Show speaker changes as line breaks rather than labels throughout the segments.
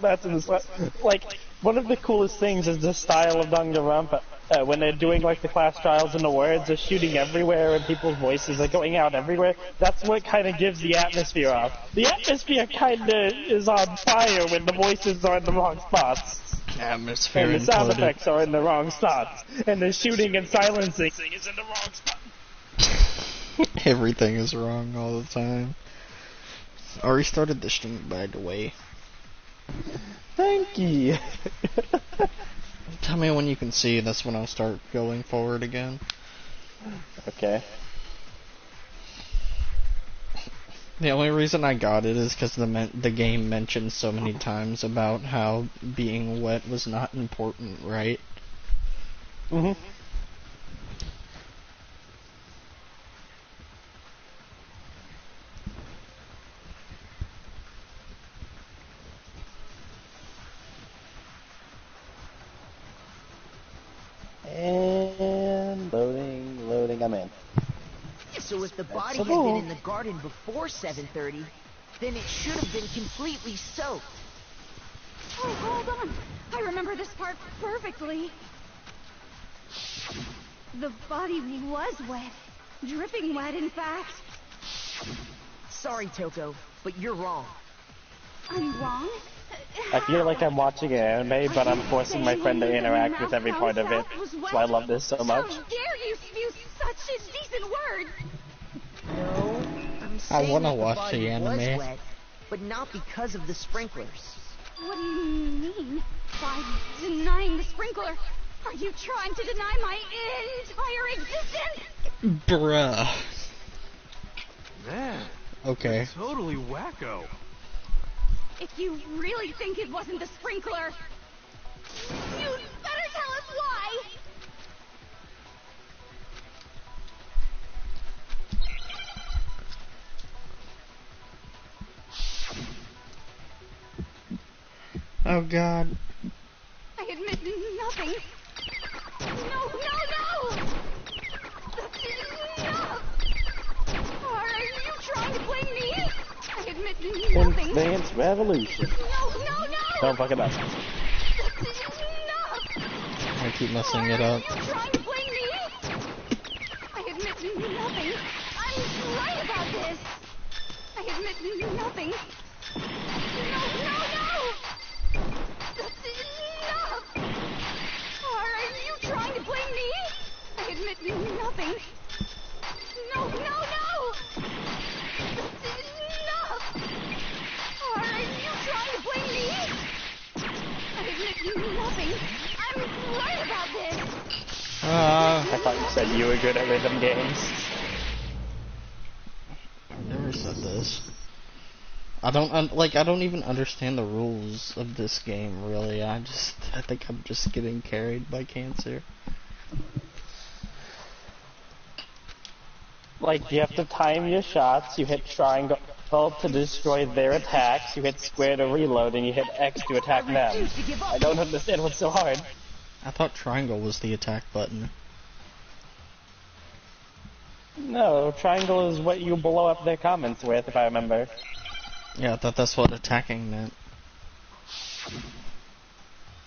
That's in the like one of the coolest things is the style of Danganronpa. When they're doing like the class trials and the words are shooting everywhere and people's voices are going out everywhere. That's what kind of gives the atmosphere off. The atmosphere kind of is on fire when the voices are in the wrong spots.
Atmosphere
and the sound effects are in the wrong spots. And the shooting and silencing is in the wrong spot.
Everything is wrong all the time. I restarted the stream, by the way.
Thank you.
Tell me when you can see, that's when I'll start going forward again.
Okay.
The only reason I got it is because the game mentioned so many times about how being wet was not important, right?
Mm-hmm. And loading, I'm in.
So if the body had been in the garden before 7:30, then it should have been completely soaked.
Oh, hold on. I remember this part perfectly. The body was wet. Dripping wet, in fact.
Sorry, Toko, but you're wrong.
I'm wrong?
I feel like I'm watching an anime, but I'm forcing my friend to interact with every part of it. So I love this so much.
How dare you spew such indecent words?
No, I'm
I
saying
wanna
that the
watch
body
the anime.
was wet, but not because of the sprinklers.
What do you mean? By denying the sprinkler? Are you trying to deny my entire existence?
Bruh.
Man,
Okay.
that's totally wacko.
If you really think it wasn't the sprinkler, you'd better tell us why!
Oh god.
I admit nothing. No! That's enough! Are you trying to blame me? I admit nothing.
Dance Revolution.
No!
Don't fuck it up.
That's enough!
I keep messing it up.
Are you trying to blame me? I admit nothing. I'm right about this. I admit nothing. No! That's enough! Are you trying to blame me? I admit nothing. No! That's enough! Are you trying to blame me? I admit nothing. I'm right about this.
I thought you said you were good at rhythm games.
I've never said this. I don't even understand the rules of this game, really. I think I'm just getting carried by cancer.
Like, you have to time your shots, you hit triangle to destroy their attacks, you hit square to reload, and you hit X to attack them. I don't understand what's so hard.
I thought triangle was the attack button.
No, triangle is what you blow up their comments with, if I remember.
Yeah, I thought that's what attacking meant.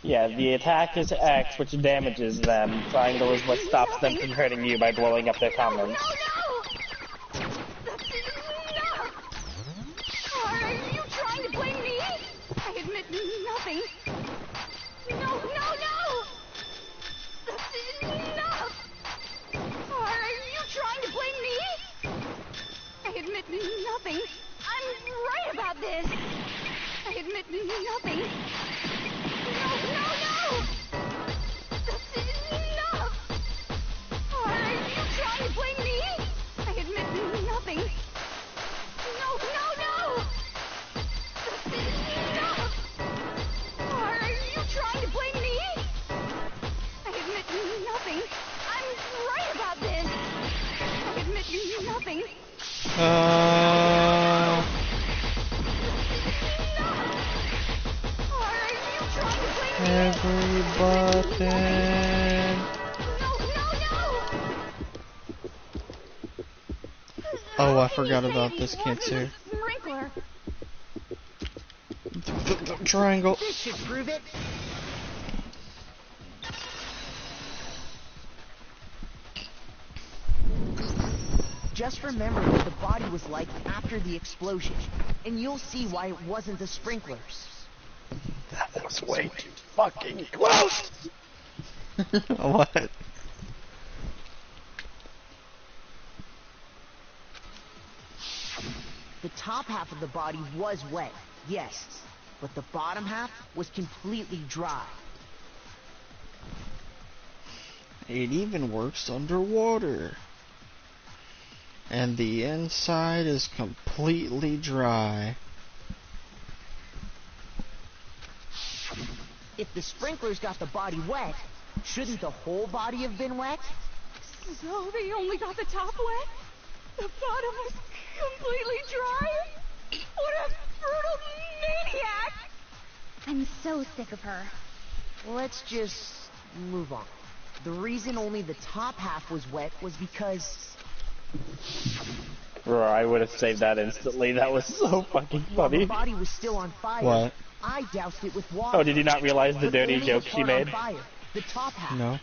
Yeah, the attack is X, which damages them. Triangle is what stops them from hurting you by blowing up their comments.
No! That's enough! Are you trying to blame me? I admit nothing. No! That's enough! Are you trying to blame me? I admit nothing. I'm right about this. I admit nothing. No! That's enough! Are you trying to blame me? I admit nothing. No! That's enough! Are you trying to blame me? I admit nothing. I'm right about this. I admit nothing.
Every button.
No!
Oh, I forgot about this cancer.
Sprinkler.
triangle.
This should prove it. Just remember what the body was like after the explosion, and you'll see why it wasn't the sprinklers.
That was way too fucking close!
What?
The top half of the body was wet, yes, but the bottom half was completely dry.
It even works underwater. And the inside is completely dry.
If the sprinklers got the body wet, shouldn't the whole body have been wet?
So they only got the top wet? The bottom was completely dry? What a brutal maniac! I'm so sick of her.
Let's just move on. The reason only the top half was wet was because...
Bro, I would have saved that instantly. That was so fucking
while the
funny.
body was still on fire,
What?
I doused it with water.
Oh, did you not realize the
But
dirty
only
joke
the
she
part on
made?
fire, the top half.
No.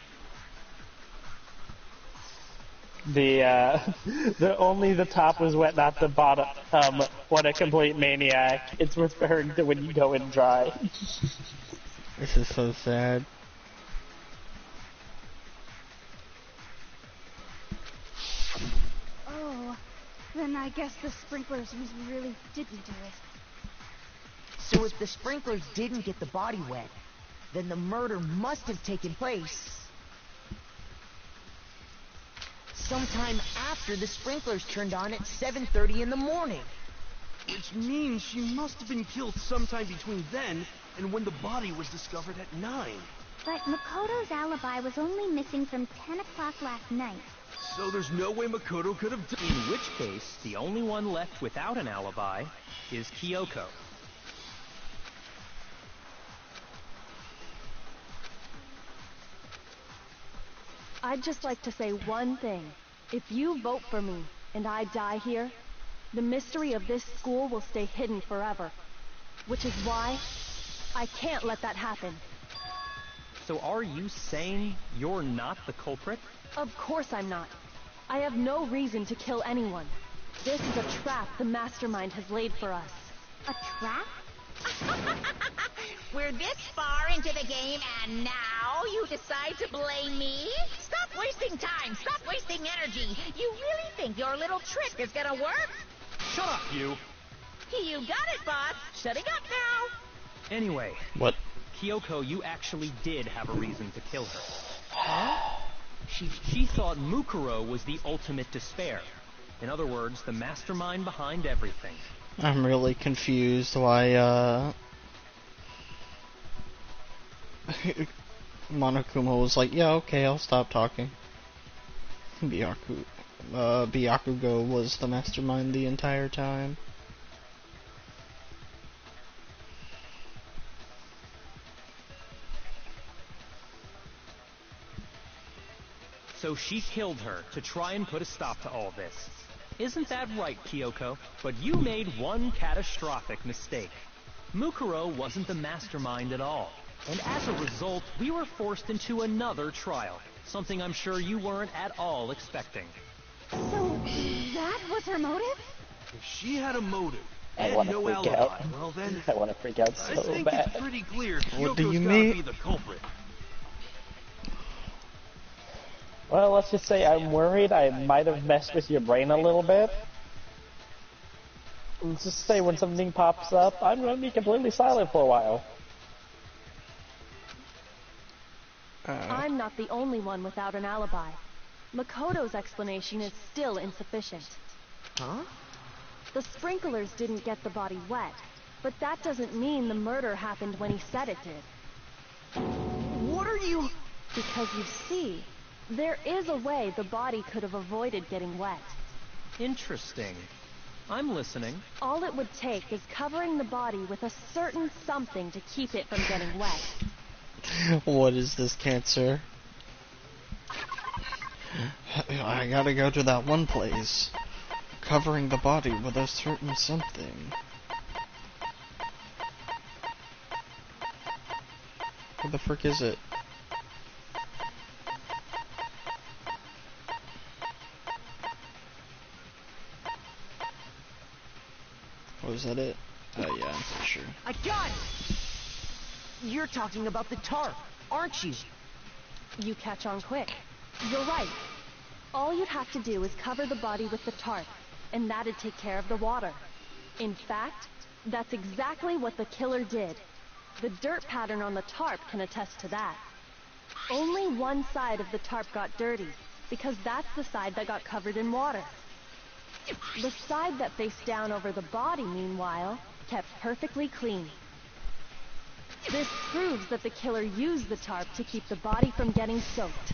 The only the top was wet, not the bottom. What a complete maniac. It's referring to when you go in dry.
This is so sad.
Oh, then I guess the sprinklers really didn't do it.
So if the sprinklers didn't get the body wet, then the murder must have taken place sometime after the sprinklers turned on at 7:30 in the morning.
Which means she must have been killed sometime between then and when the body was discovered at 9.
But Makoto's alibi was only missing from 10 o'clock last night.
So there's no way Makoto could have done.
In which case, the only one left without an alibi is Kyoko.
I'd just like to say one thing. If you vote for me, and I die here, the mystery of this school will stay hidden forever. Which is why I can't let that happen.
So are you saying you're not the culprit?
Of course I'm not. I have no reason to kill anyone. This is a trap the mastermind has laid for us.
A trap?
We're this far into the game, and now you decide to blame me? Stop wasting time! Stop wasting energy! You really think your little trick is gonna work?
Shut up, you!
You got it, boss! Shutting up now!
Anyway,
What?
Kyoko, you actually did have a reason to kill her. Huh? She thought Mukuro was the ultimate despair. In other words, the mastermind behind everything.
I'm really confused why, Monokuma was like, yeah, okay, I'll stop talking. Byakugo was the mastermind the entire time.
So she killed her to try and put a stop to all this. Isn't that right, Kyoko? But you made one catastrophic mistake. Mukuro wasn't the mastermind at all. And as a result, we were forced into another trial. Something I'm sure you weren't at all expecting.
So, that was her motive?
If she had a motive
I
and
wanna
no
freak
alibi,
out.
well then,
I want to freak out
I
so
think
bad.
it's pretty clear
What do
Kyoko's
you
gotta
mean?
be the culprit.
Well, let's just say I'm worried I might have messed with your brain a little bit. Let's just say when something pops up, I'm going to be completely silent for a while.
I'm not the only one without an alibi. Makoto's explanation is still insufficient.
Huh?
The sprinklers didn't get the body wet, but that doesn't mean the murder happened when he said it did.
What are you...
Because you see, there is a way the body could have avoided getting wet.
Interesting. I'm listening.
All it would take is covering the body with a certain something to keep it from getting wet.
What is this, Cancer? I gotta go to that one place. Covering the body with a certain something. Where the frick is it? Oh, is that it? Oh yeah, I'm pretty sure.
I got it! You're talking about the tarp, aren't you?
You catch on quick. You're right. All you'd have to do is cover the body with the tarp, and that'd take care of the water. In fact, that's exactly what the killer did. The dirt pattern on the tarp can attest to that. Only one side of the tarp got dirty, because that's the side that got covered in water. The side that faced down over the body, meanwhile, kept perfectly clean. This proves that the killer used the tarp to keep the body from getting soaked.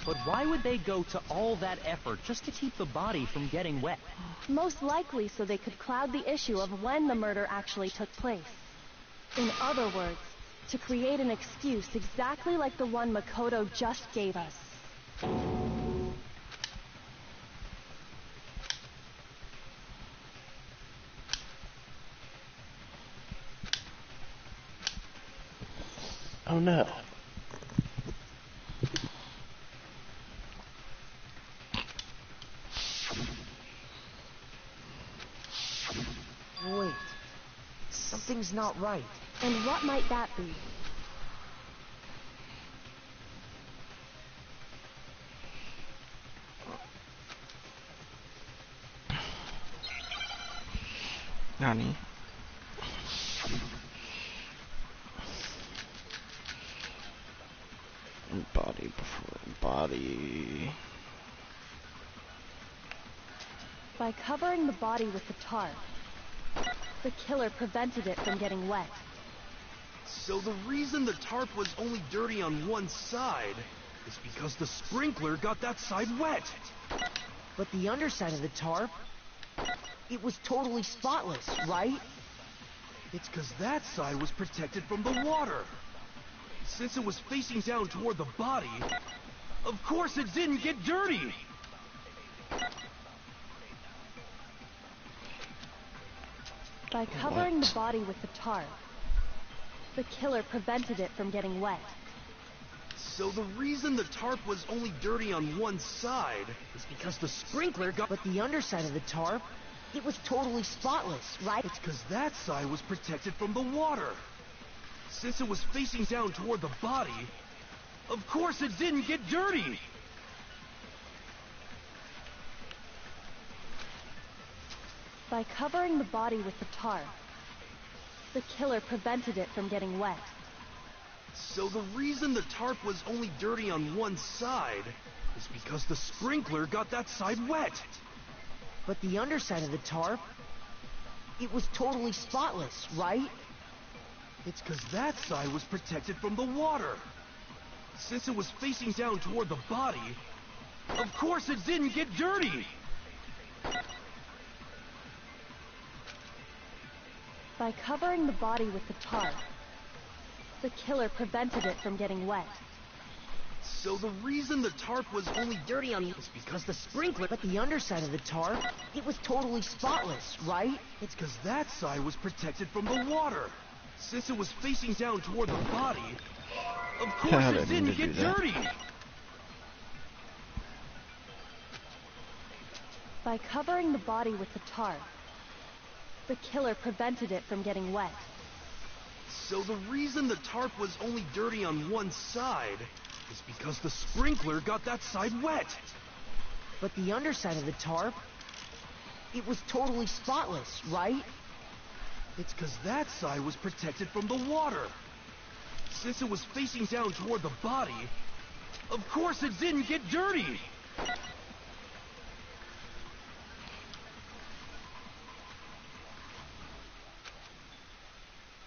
But why would they go to all that effort just to keep the body from getting wet?
Most likely so they could cloud the issue of when the murder actually took place. In other words, to create an excuse exactly like the one Makoto just gave us.
Oh no.
Wait. Something's not right.
And what might that be?
Nani? Body before body.
By covering the body with the tarp, the killer prevented it from getting wet.
So the reason the tarp was only dirty on one side is because the sprinkler got that side wet.
But the underside of the tarp, it was totally spotless, right?
It's because that side was protected from the water. Since it was facing down toward the body, of course it didn't get dirty.
By covering the body with the tarp, the killer prevented it from getting wet.
So the reason the tarp was only dirty on one side is because the sprinkler got...
But the underside of the tarp, it was totally spotless, right?
It's because that side was protected from the water. Since it was facing down toward the body, of course it didn't get dirty.
By covering the body with the tarp, the killer prevented it from getting wet.
So the reason the tarp was only dirty on one side is because the sprinkler got that side wet.
But the underside of the tarp, it was totally spotless, right?
It's because that side was protected from the water. Since it was facing down toward the body, of course it didn't get dirty.
By covering the body with the tarp, the killer prevented it from getting wet.
So the reason the tarp was only dirty on is because the sprinkler...
But the underside of the tarp, it was totally spotless, right?
It's because that side was protected from the water. Since it was facing down toward the body, of course it didn't get dirty.
By covering the body with the tarp, the killer prevented it from getting wet.
So the reason the tarp was only dirty on one side is because the sprinkler got that side wet.
But the underside of the tarp, it was totally spotless, right?
It's because that side was protected from the water. Since it was facing down toward the body, of course it didn't get dirty.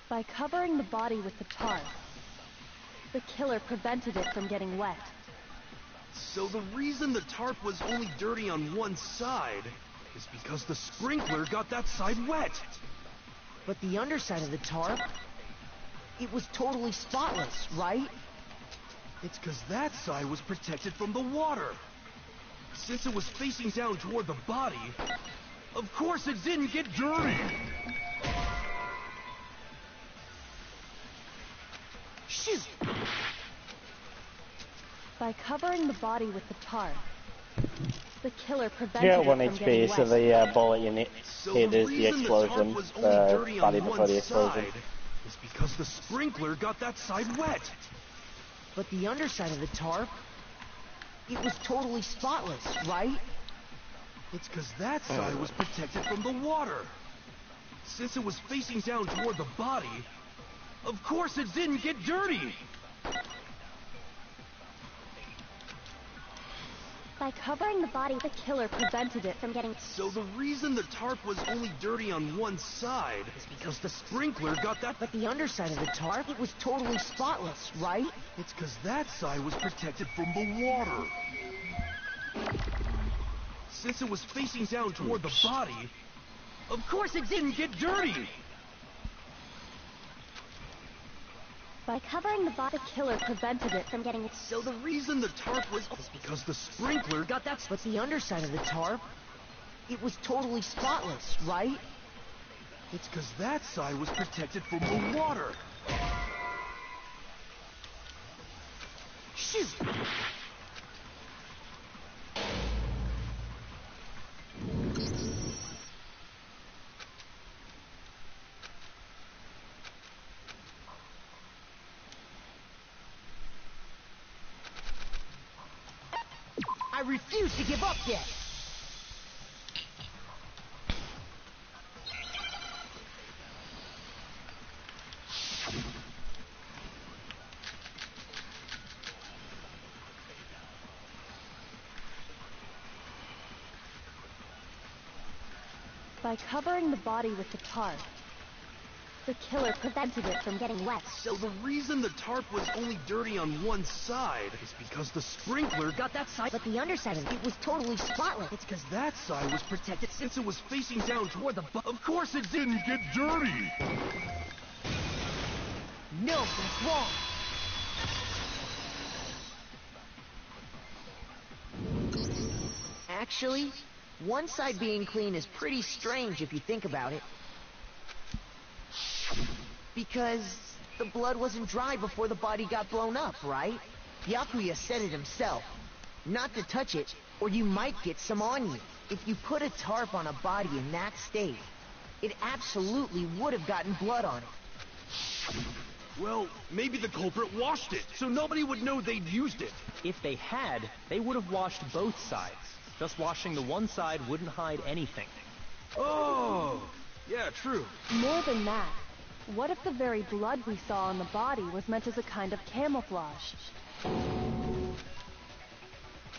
By covering the body with the tarp, the killer prevented it from getting wet.
So the reason the tarp was only dirty on one side is because the sprinkler got that side wet.
But the underside of the tarp, it was totally spotless, right?
It's because that side was protected from the water. Since it was facing down toward the body, of course it didn't get dirty.
Shoot!
By covering the body with the tarp, the killer prevented
You
it
got 1
from getting
HP, so
wet.
the bullet you hit
So
is the
reason the tarp
explosion.
was only dirty
Body
on
before
one
the explosion.
side is because the sprinkler got that side wet.
But the underside of the tarp, it was totally spotless, right?
It's because that side was protected from the water. Since it was facing down toward the body, of course it didn't get dirty.
By covering the body,
The killer prevented it from getting...
So the reason the tarp was only dirty on one side is because the sprinkler got that...
But the underside of the tarp, it was totally spotless, right?
It's because that side was protected from the water. Since it was facing down toward the body, of course it didn't get dirty.
By covering the body, the killer prevented it from getting...
So the reason the tarp was is because the sprinkler got that...
But the underside of the tarp, it was totally spotless, right?
It's because that side was protected from the water.
Shoot! I refuse to give up yet.
By covering the body with the tarp, the killer prevented it from getting wet.
So the reason the tarp was only dirty on one side is because the sprinkler got that side...
But the underside of it was totally spotless.
It's because that side was protected since it was facing down toward the... Of course it didn't get dirty!
No, that's wrong. Actually, one side being clean is pretty strange if you think about it. Because the blood wasn't dry before the body got blown up, right? Yakuya said it himself. Not to touch it, or you might get some on you. If you put a tarp on a body in that state, it absolutely would have gotten blood on it.
Well, maybe the culprit washed it, so nobody would know they'd used it.
If they had, they would have washed both sides. Just washing the one side wouldn't hide anything.
Oh, yeah, true.
More than that, what if the very blood we saw on the body was meant as a kind of camouflage?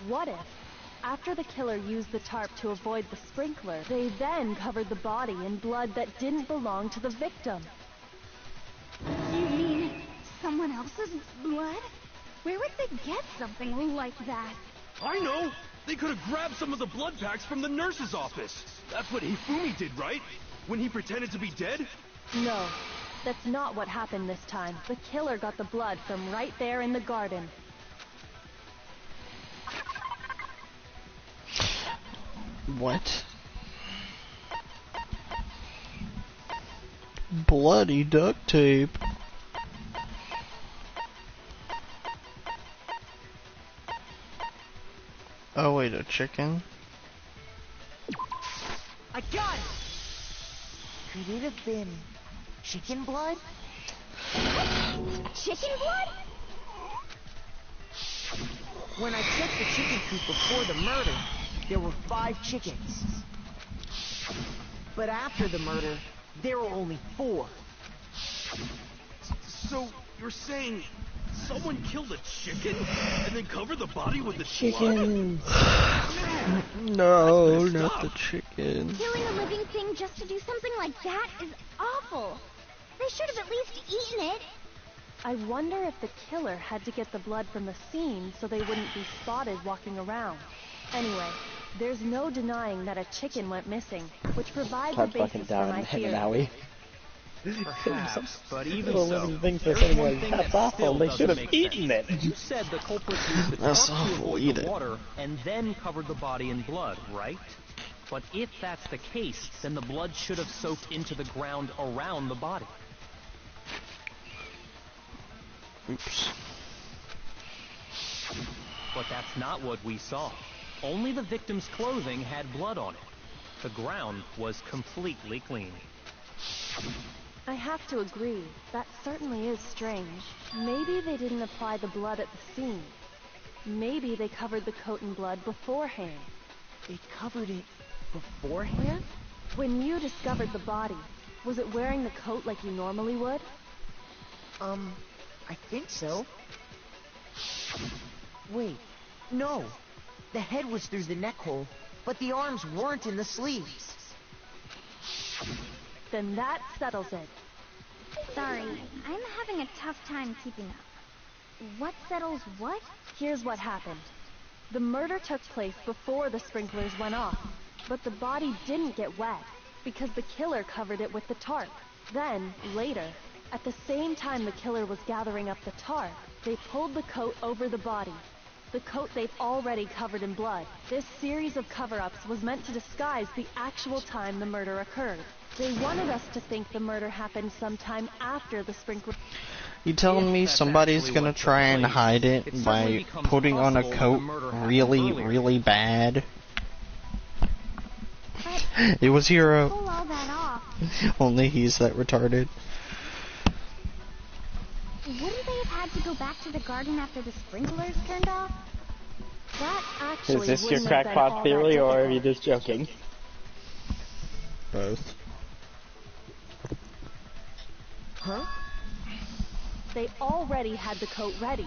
What if, after the killer used the tarp to avoid the sprinkler, they then covered the body in blood that didn't belong to the victim?
You mean someone else's blood? Where would they get something like that?
I know! They could have grabbed some of the blood packs from the nurse's office. That's what Hifumi did, right? When he pretended to be dead?
No, that's not what happened this time. The killer got the blood from right there in the garden.
What? Bloody duct tape. Oh wait, a chicken?
I got it! Could it have been chicken blood?
Chicken blood?
When I checked the chicken coop before the murder, there were 5 chickens. But after the murder, there were only 4.
So, you're saying someone killed a chicken and then covered the body with the
Chicken.
blood?
No, not the chicken.
killing a living thing just to do something like that is awful. They should have at least eaten it.
I wonder if the killer had to get the blood from the scene so they wouldn't be spotted walking around. Anyway, there's no denying that a chicken went missing, which provides a
Todd fucking
basis for
down
my
him and
theory.
Howie.
Perhaps, but even
Little
so,
living things are
there's
saying
one
like,
thing
that's
that
awful,
still
they
doesn't
should have
make
eaten
sense.
it.
You said the culprit used the
That's
tarp to
awful,
avoid
eat
the
it.
water and then covered the body in blood, right? But if that's the case, then the blood should have soaked into the ground around the body.
Oops.
But that's not what we saw. Only the victim's clothing had blood on it. The ground was completely clean.
I have to agree, that certainly is strange. Maybe they didn't apply the blood at the scene. Maybe they covered the coat in blood beforehand.
They covered it beforehand?
When you discovered the body, was it wearing the coat like you normally would?
I think so. Wait, no. The head was through the neck hole, but the arms weren't in the sleeves.
Then that settles it.
Sorry, I'm having a tough time keeping up. What settles what?
Here's what happened. The murder took place before the sprinklers went off, but the body didn't get wet because the killer covered it with the tarp. Then, later, at the same time the killer was gathering up the tarp, they pulled the coat over the body. The coat they've already covered in blood. This series of cover-ups was meant to disguise the actual time the murder occurred. They wanted us to think the murder happened sometime after the sprinkler...
You telling me somebody's gonna try and hide it by putting on a coat really, really bad? It was Hero.
Pull all that off.
Only he's that retarded.
Wouldn't they have had to go back to the garden after the sprinklers turned off?
That actually
Is this your
wouldn't have been
crackpot
all
theory,
that
or are you
difficult.
just joking?
Both.
Huh?
They already had the coat ready,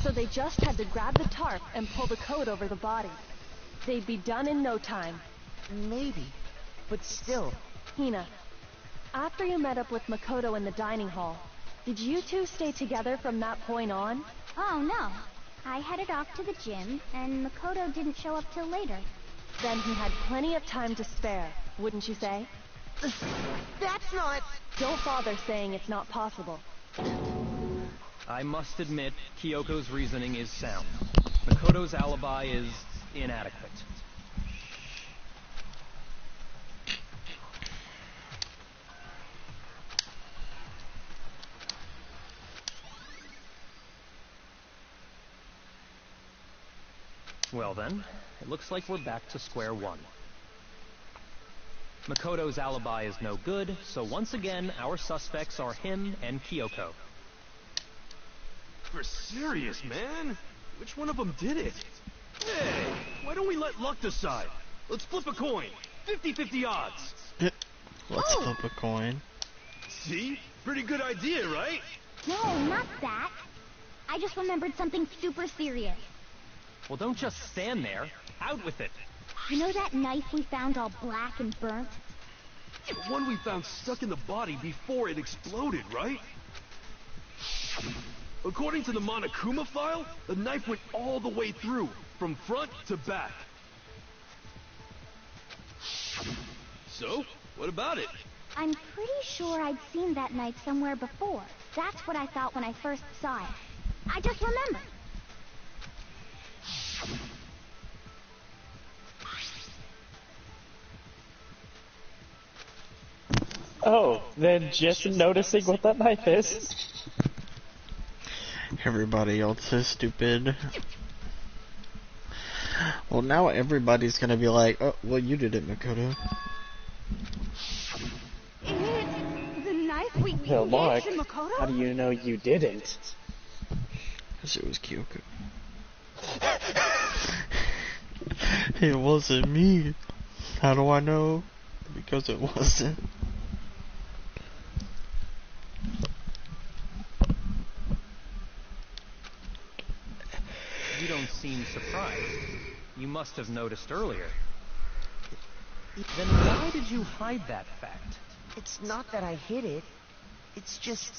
so they just had to grab the tarp and pull the coat over the body. They'd be done in no time.
Maybe. But still.
Hina, after you met up with Makoto in the dining hall, did you two stay together from that point on?
Oh, no. I headed off to the gym, and Makoto didn't show up till later.
Then he had plenty of time to spare, wouldn't you say?
That's not...
Don't bother saying it's not possible.
I must admit, Kyoko's reasoning is sound. Makoto's alibi is inadequate. Well then, it looks like we're back to square one. Makoto's alibi is no good, so once again, our suspects are him and Kyoko.
You're serious, man? Which one of them did it? Hey, why don't we let luck decide? Let's flip a coin. 50-50 odds.
Let's flip a coin.
See? Pretty good idea, right?
No, not that. I just remembered something super serious.
Well, don't just stand there. Out with it.
You know that knife we found all black and burnt?
The one we found stuck in the body before it exploded, right? According to the Monokuma file, the knife went all the way through, from front to back. So, what about it?
I'm pretty sure I'd seen that knife somewhere before. That's what I thought when I first saw it. I just remembered.
Oh, then just noticing what that knife is.
Everybody else is stupid. Well, now everybody's gonna be like, oh, well, you did it, Makoto.
It's the knife we
Well, Mark,
gave to Makoto?
how do you know you didn't?
Because it was Kyoko. It wasn't me. How do I know? Because it wasn't.
You don't seem surprised. You must have noticed earlier. Then why did you hide that fact?
It's not that I hid it. It's just...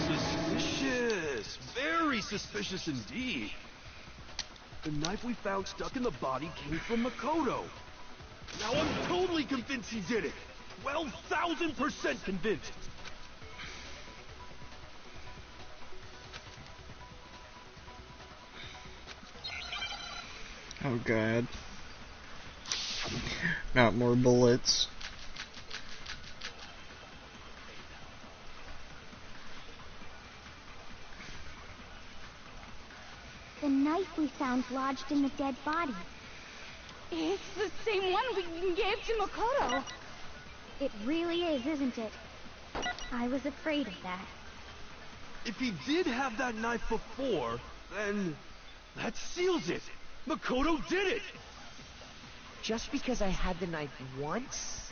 Suspicious. Very suspicious indeed. The knife we found stuck in the body came from Makoto. Now I'm totally convinced he did it. 12,000% convinced.
Oh god. Not more bullets.
The knife we found lodged in the dead body.
It's the same one we gave to Makoto.
It really is, isn't it? I was afraid of that.
If he did have that knife before, then that seals it. Makoto did it.
Just because I had the knife once,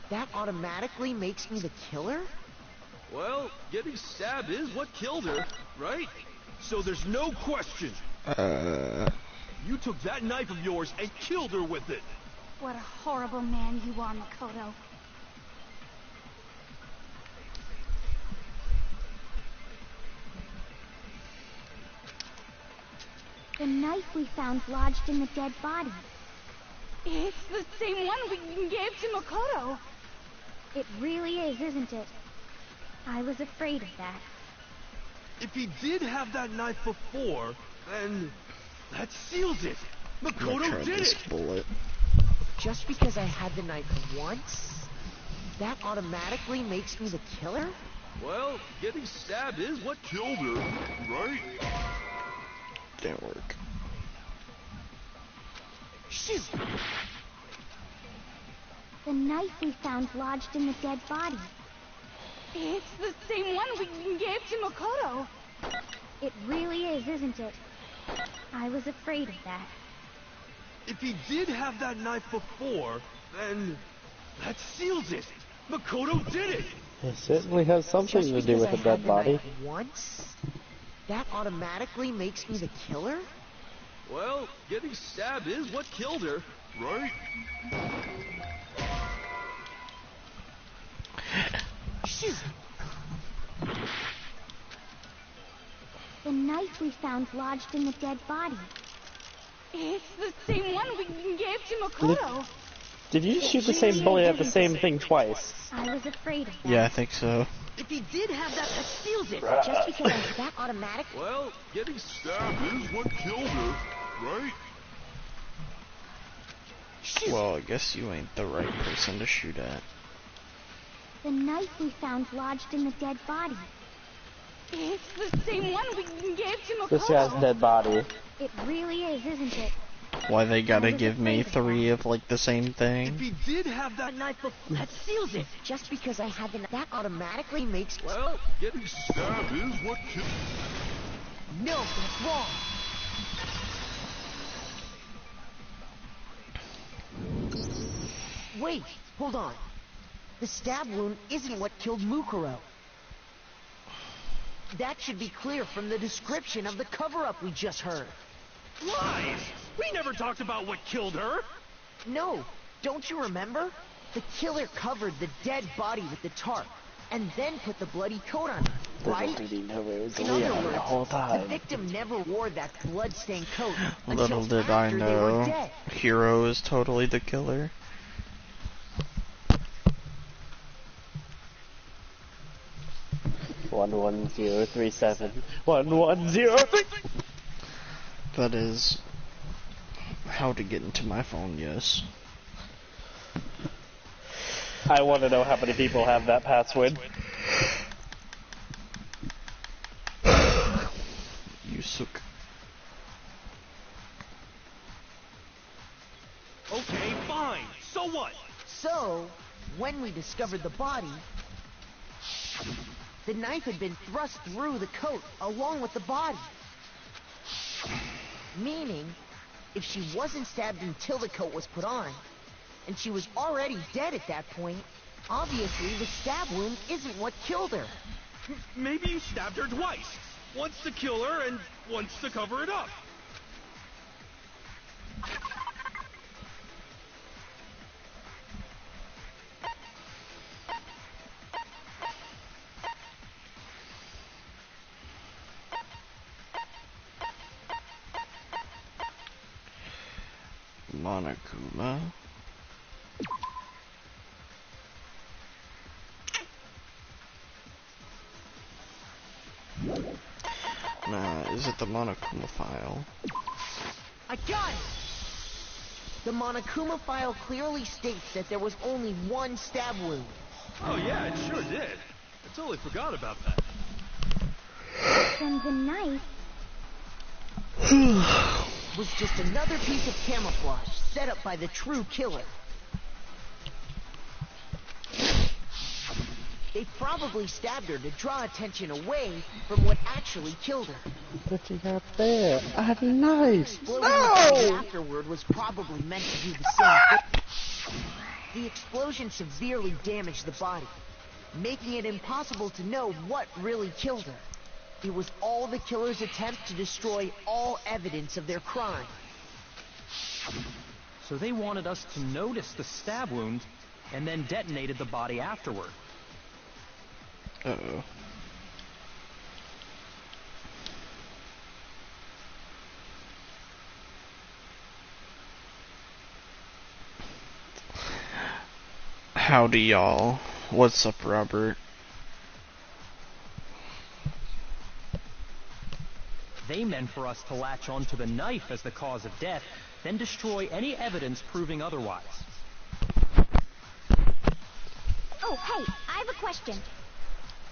that automatically makes me the killer?
Well, getting stabbed is what killed her, right? So there's no question. You took that knife of yours and killed her with it.
What a horrible man you are, Makoto.
The knife we found lodged in the dead body.
It's the same one we gave to Makoto.
It really is, isn't it? I was afraid of that.
If he did have that knife before, then that seals it. Makoto did it.
Bullet.
Just because I had the knife once, that automatically makes me the killer?
Well, getting stabbed is what killed her, right?
Didn't work.
Shoot!
The knife we found lodged in the dead body.
It's the same one we gave to Makoto.
It really is, isn't it? I was afraid of that.
If he did have that knife before, then that seals it. Makoto did it.
It certainly has something
Just
to do
because
with
I
a
had
dead
the
body.
knife once, that automatically makes me the killer?
Well, getting stabbed is what killed her, right?
Shoot!
The knife we found lodged in the dead body.
It's the same one we gave to Makoto.
Did you shoot the same bullet at the same thing twice?
I was afraid of that.
Yeah, I think so.
If he did have that seals it!
Just because I had that automatic...
Well, getting stabbed is what killed her, right?
Shoot!
Well, I guess you ain't the right person to shoot at.
The knife we found lodged in the dead body.
It's the same one we gave to Makoto.
This guy's dead body.
It really is, isn't it?
Why they gotta give me 3 of like the same
If
thing?
he did have that
Knife before, that seals it! Just because I had the knife, that automatically makes...
well, getting stabbed is what killed.
No, that's wrong! Wait, hold on. The stab wound isn't what killed Mukuro. That should be clear from the description of the cover-up we just heard.
Lies! We never talked about what killed her.
No, don't you remember? The killer covered the dead body with the tarp, and then put the bloody coat on her, right?
Little did he know it was
In
Leon
other
the whole
words, the
time.
victim never wore that blood-stained coat
Little
until
did I
after they were
know,
dead.
Hero is totally the killer.
One 1137 1103.
That is how to get into my phone, yes.
I want to know how many people have that password.
You suck.
Okay, fine. So what?
So, when we discovered the body, the knife had been thrust through the coat along with the body. Meaning, if she wasn't stabbed until the coat was put on, and she was already dead at that point, obviously the stab wound isn't what killed her.
Maybe you stabbed her twice. Once to kill her and once to cover it up.
Monokuma. Nah, is it the Monokuma file?
I got it! The Monokuma file clearly states that there was only one stab wound.
Oh yeah, it sure did. I totally forgot about that.
Then the knife...
was just another piece of camouflage set up by the true killer. They probably stabbed her to draw attention away from what actually killed her.
What you got there? A knife!
Exploding afterward was probably meant to do the same thing. The explosion severely damaged the body, making it impossible to know what really killed her. It was all the killer's attempt to destroy all evidence of their crime.
So they wanted us to notice the stab wound and then detonated the body afterward.
Uh-oh. Howdy, y'all. What's up, Robert?
They meant for us to latch onto the knife as the cause of death, then destroy any evidence proving otherwise.
Oh, hey, I have a question.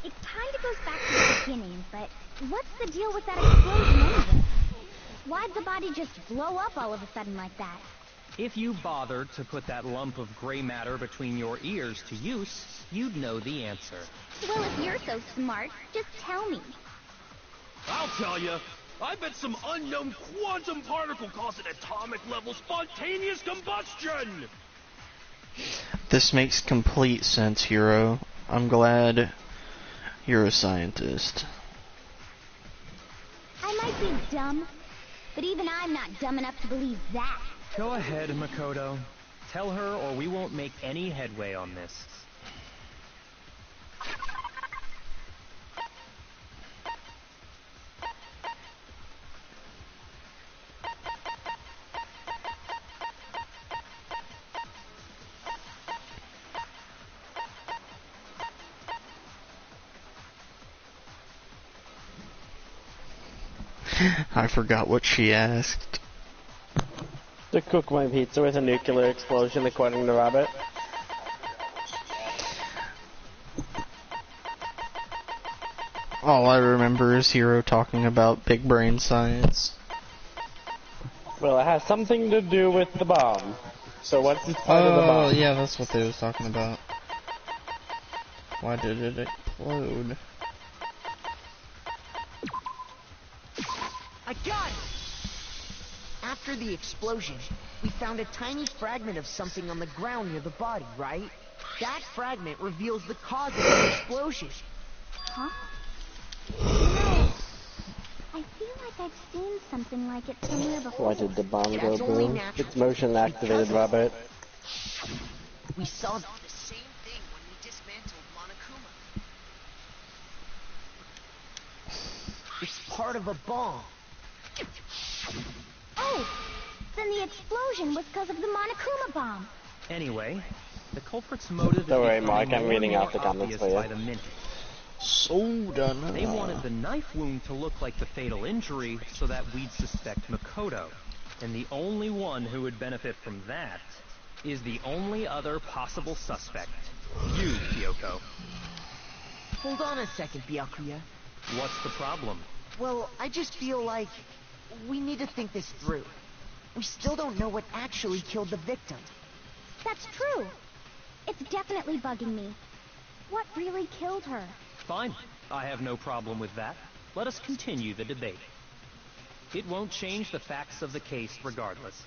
It kinda goes back to the beginning, but what's the deal with that explosion anyway? Why'd the body just blow up all of a sudden like that?
If you bothered to put that lump of gray matter between your ears to use, you'd know the answer.
Well, if you're so smart, just tell me.
I'll tell you. I bet some unknown quantum particle caused an atomic level spontaneous combustion!
This makes complete sense, Hero. I'm glad you're a scientist.
I might be dumb, but even I'm not dumb enough to believe that.
Go ahead, Makoto. Tell her or we won't make any headway on this.
I forgot what she asked.
To cook my pizza with a nuclear explosion, according to Robert.
All I remember is Hero talking about big brain science.
Well, it has something to do with the bomb. So what's this part of the bomb?
Oh, yeah, that's what they was talking about. Why did it explode?
I got it! After the explosion, we found a tiny fragment of something on the ground near the body, right? That fragment reveals the cause of the explosion.
Huh? No. I feel like I've seen something like it somewhere before.
Why did the bomb go
That's only
boom?
natural.
It's motion activated, Robert.
We saw the same thing when we dismantled Monokuma. It's part of a bomb.
Oh! Then the explosion was because of the Monokuma bomb.
Anyway, the culprit's motive
Don't
is
worry,
becoming
Mark, I'm
more
reading
and
out
more
the comments
obvious
for you.
by the minute.
So done.
They wanted the knife wound to look like the fatal injury so that we'd suspect Makoto. And the only one who would benefit from that is the only other possible suspect. You, Kyoko.
Hold on a second, Byakuya.
What's the problem?
Well, I just feel like we need to think this through. We still don't know what actually killed the victim.
That's true. It's definitely bugging me. What really killed her?
Fine. I have no problem with that. Let us continue the debate. It won't change the facts of the case regardless.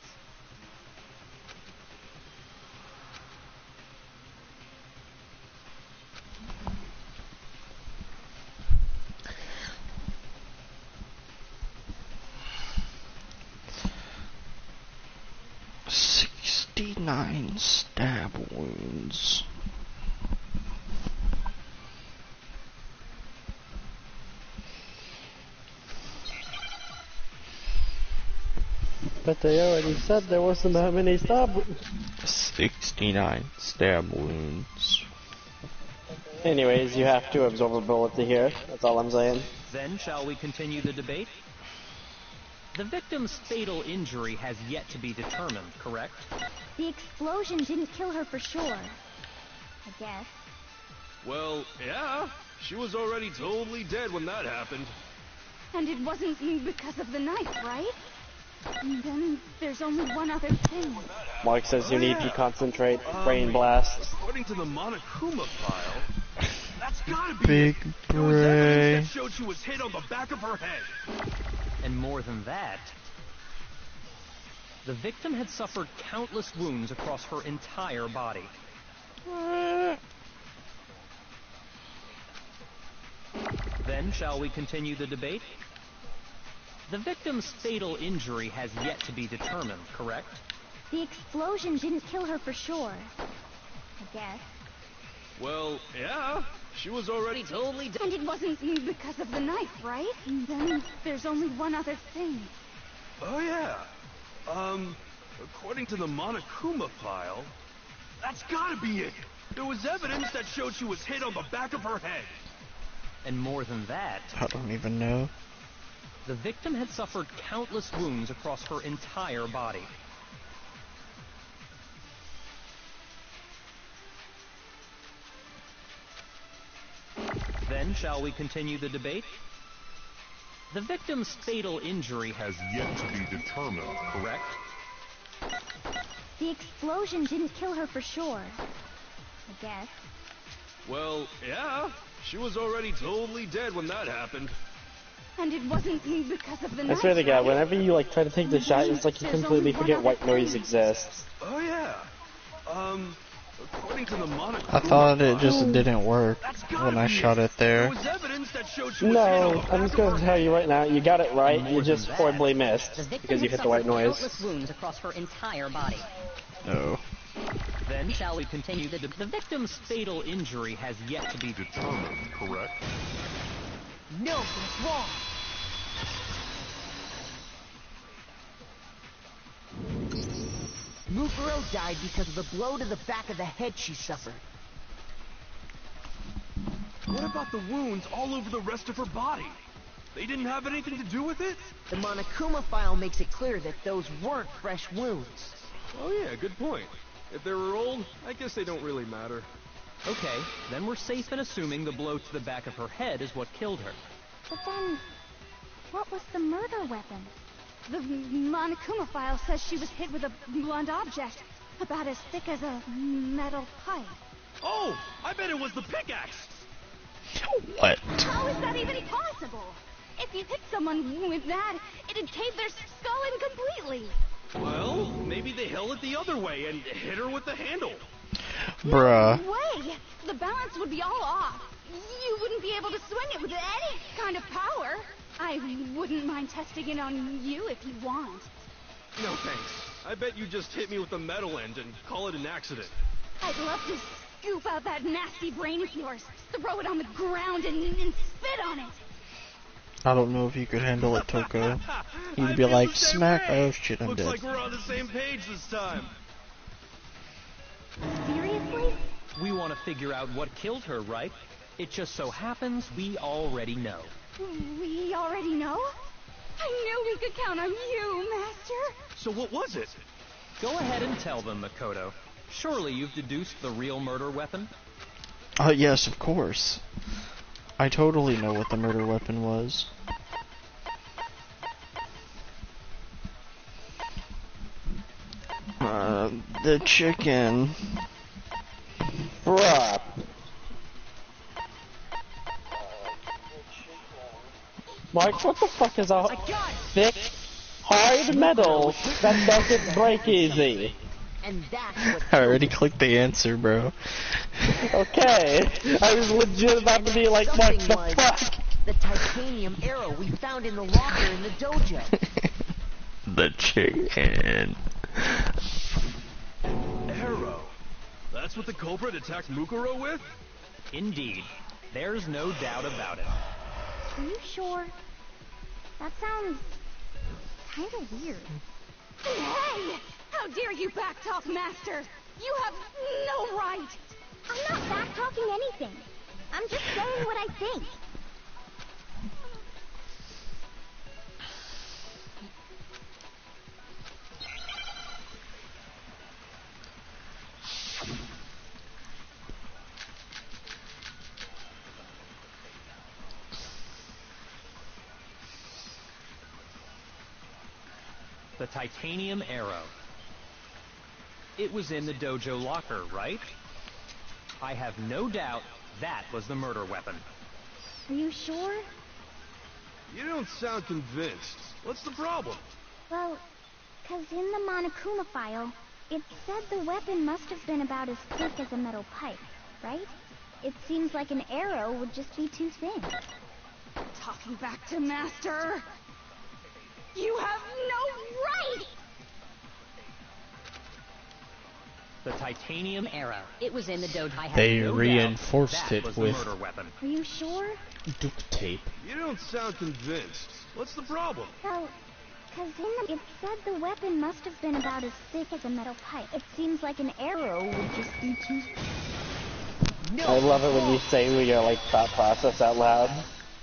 "69 stab wounds."
But they already said there wasn't that many stab.
69 stab wounds.
Anyways, you have to absorb a bullet to hear. That's all I'm saying.
Then shall we continue the debate? The victim's fatal injury has yet to be determined, correct?
The explosion didn't kill her for sure. I guess.
Well, yeah. She was already totally dead when that happened.
And it wasn't because of the knife, right? And then there's only one other thing.
Mark says you need to
yeah.
concentrate. Brain blast.
According to the Monokuma file, that's gotta be
Big
it. There was evidence that
brain.
showed she was hit on the back of her head.
And more than that, the victim had suffered countless wounds across her entire body. Then, shall we continue the debate? The victim's fatal injury has yet to be determined, correct?
The explosion didn't kill her for sure. I guess.
Well, yeah. She was already totally dead.
And it wasn't because of the knife, right? And then there's only one other thing.
Oh, yeah. According to the Monokuma file, that's gotta be it. There was evidence that showed she was hit on the back of her head.
And more than that,
I don't even know.
the victim had suffered countless wounds across her entire body. Then, shall we continue the debate? The victim's fatal injury has yet to be determined, correct?
The explosion didn't kill her for sure. I guess.
Well, yeah. She was already totally dead when that happened.
And it wasn't because of the
I
knife.
swear to God,
right?
whenever you like try to take the shot, it's like you completely forget white noise exists.
Oh, yeah. According to the Monokuma
I thought it just
file,
didn't work
that's gotta
when I
be
shot it
There
there.
was evidence that showed she was hit on
No,
the
I'm
back
just
of
going
her
to tell
head.
you right now, you got it right, you
More
just
than
horribly
that,
missed
The victim
because you
had
hit the white
suffered
noise.
countless wounds across her entire body.
No.
Then, shall we continue the debate? The victim's fatal injury has yet to be determined, correct?
No, it's wrong. Mukuro died because of the blow to the back of the head she suffered.
What about the wounds all over the rest of her body? They didn't have anything to do with it?
The Monokuma file makes it clear that those weren't fresh wounds.
Oh yeah, good point. If they were old, I guess they don't really matter.
Okay, then we're safe in assuming the blow to the back of her head is what killed her.
But then, what was the murder weapon?
The Monokuma file says she was hit with a blunt object, about as thick as a metal pipe.
Oh, I bet it was the pickaxe!
What?
How is that even possible? If you hit someone with that, it'd cave their skull in completely.
Well, maybe they held it the other way and hit her with the handle.
Bruh.
No way! The balance would be all off. You wouldn't be able to swing it with any kind of power. I wouldn't mind testing it on you if you want.
No thanks. I bet you just hit me with the metal end and call it an accident.
I'd love to scoop out that nasty brain of yours, throw it on the ground, and spit on it.
I don't know if you could handle it, Toko.
I
You'd be
feel
like,
the same
smack.
way.
Oh shit, I'm
Looks
dead.
like we're on the same page this time.
Seriously?
We want to figure out what killed her, right? It just so happens we already know.
We already know? I knew we could count on you, Master.
So what was it?
Go ahead and tell them, Makoto. Surely you've deduced the real murder weapon?
Yes, of course. I totally know what the murder weapon was. The chicken.
Bruh. Mark, what the fuck is a thick, hard metal that doesn't break easy?
And that's what
I already clicked the answer, bro.
Okay, I was legit about to be like, what
something
the
was
fuck?
the titanium arrow we found in the locker in the dojo.
The chicken.
Arrow. That's what the culprit attacked Mukuro with?
Indeed. There's no doubt about it.
Are you sure? That sounds kinda weird.
Hey! How dare you backtalk, Master? You have no right!
I'm not back-talking anything. I'm just saying what I think.
The titanium arrow. It was in the dojo locker, right? I have no doubt that was the murder weapon.
Are you sure?
You don't sound convinced. What's the problem?
Well, 'cause in the Monokuma file, it said the weapon must have been about as thick as a metal pipe, right? It seems like an arrow would just be too thin.
Talking back to Master. You have no right!
The titanium arrow.
It was in the dojo. I have
They
no
reinforced
doubt that
it
was
with
the murder weapon.
Are you sure?
duct tape.
You don't sound convinced. What's the problem?
Well, 'cause it said the weapon must have been about as thick as a metal pipe. It seems like an arrow would just be too...
I love it when you say your like thought process out loud.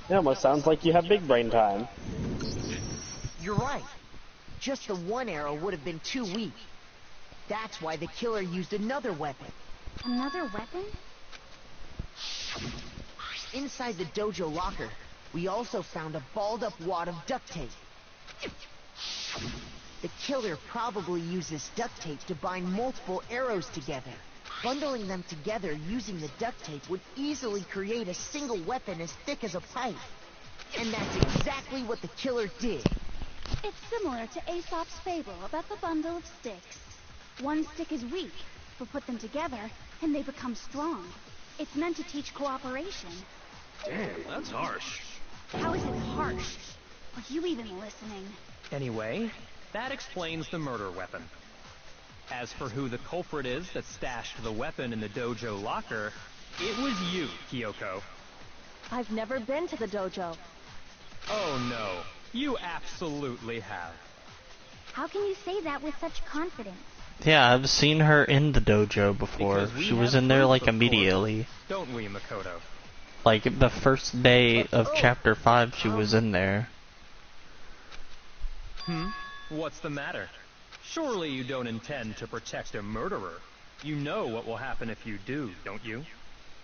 It almost sounds like you have big brain time.
You're right. Just the one arrow would have been too weak. That's why the killer used another weapon.
Another weapon?
Inside the dojo locker, we also found a balled-up wad of duct tape. The killer probably used this duct tape to bind multiple arrows together. Bundling them together using the duct tape would easily create a single weapon as thick as a pipe. And that's exactly what the killer did.
It's similar to Aesop's fable about the bundle of sticks. One stick is weak, but put them together, and they become strong. It's meant to teach cooperation.
Damn, that's harsh.
How is it harsh? Are you even listening?
Anyway, that explains the murder weapon. As for who the culprit is that stashed the weapon in the dojo locker, it was you, Kyoko.
I've never been to the dojo.
Oh no, you absolutely have.
How can you say that with such confidence?
Yeah, I've seen her in the dojo before.
Because we
She was
have
in there
proof,
like
of course.
immediately.
Don't we, Makoto?
Like the first day of chapter 5 she was in there.
What's the matter? Surely you don't intend to protect a murderer. You know what will happen if you do, don't you?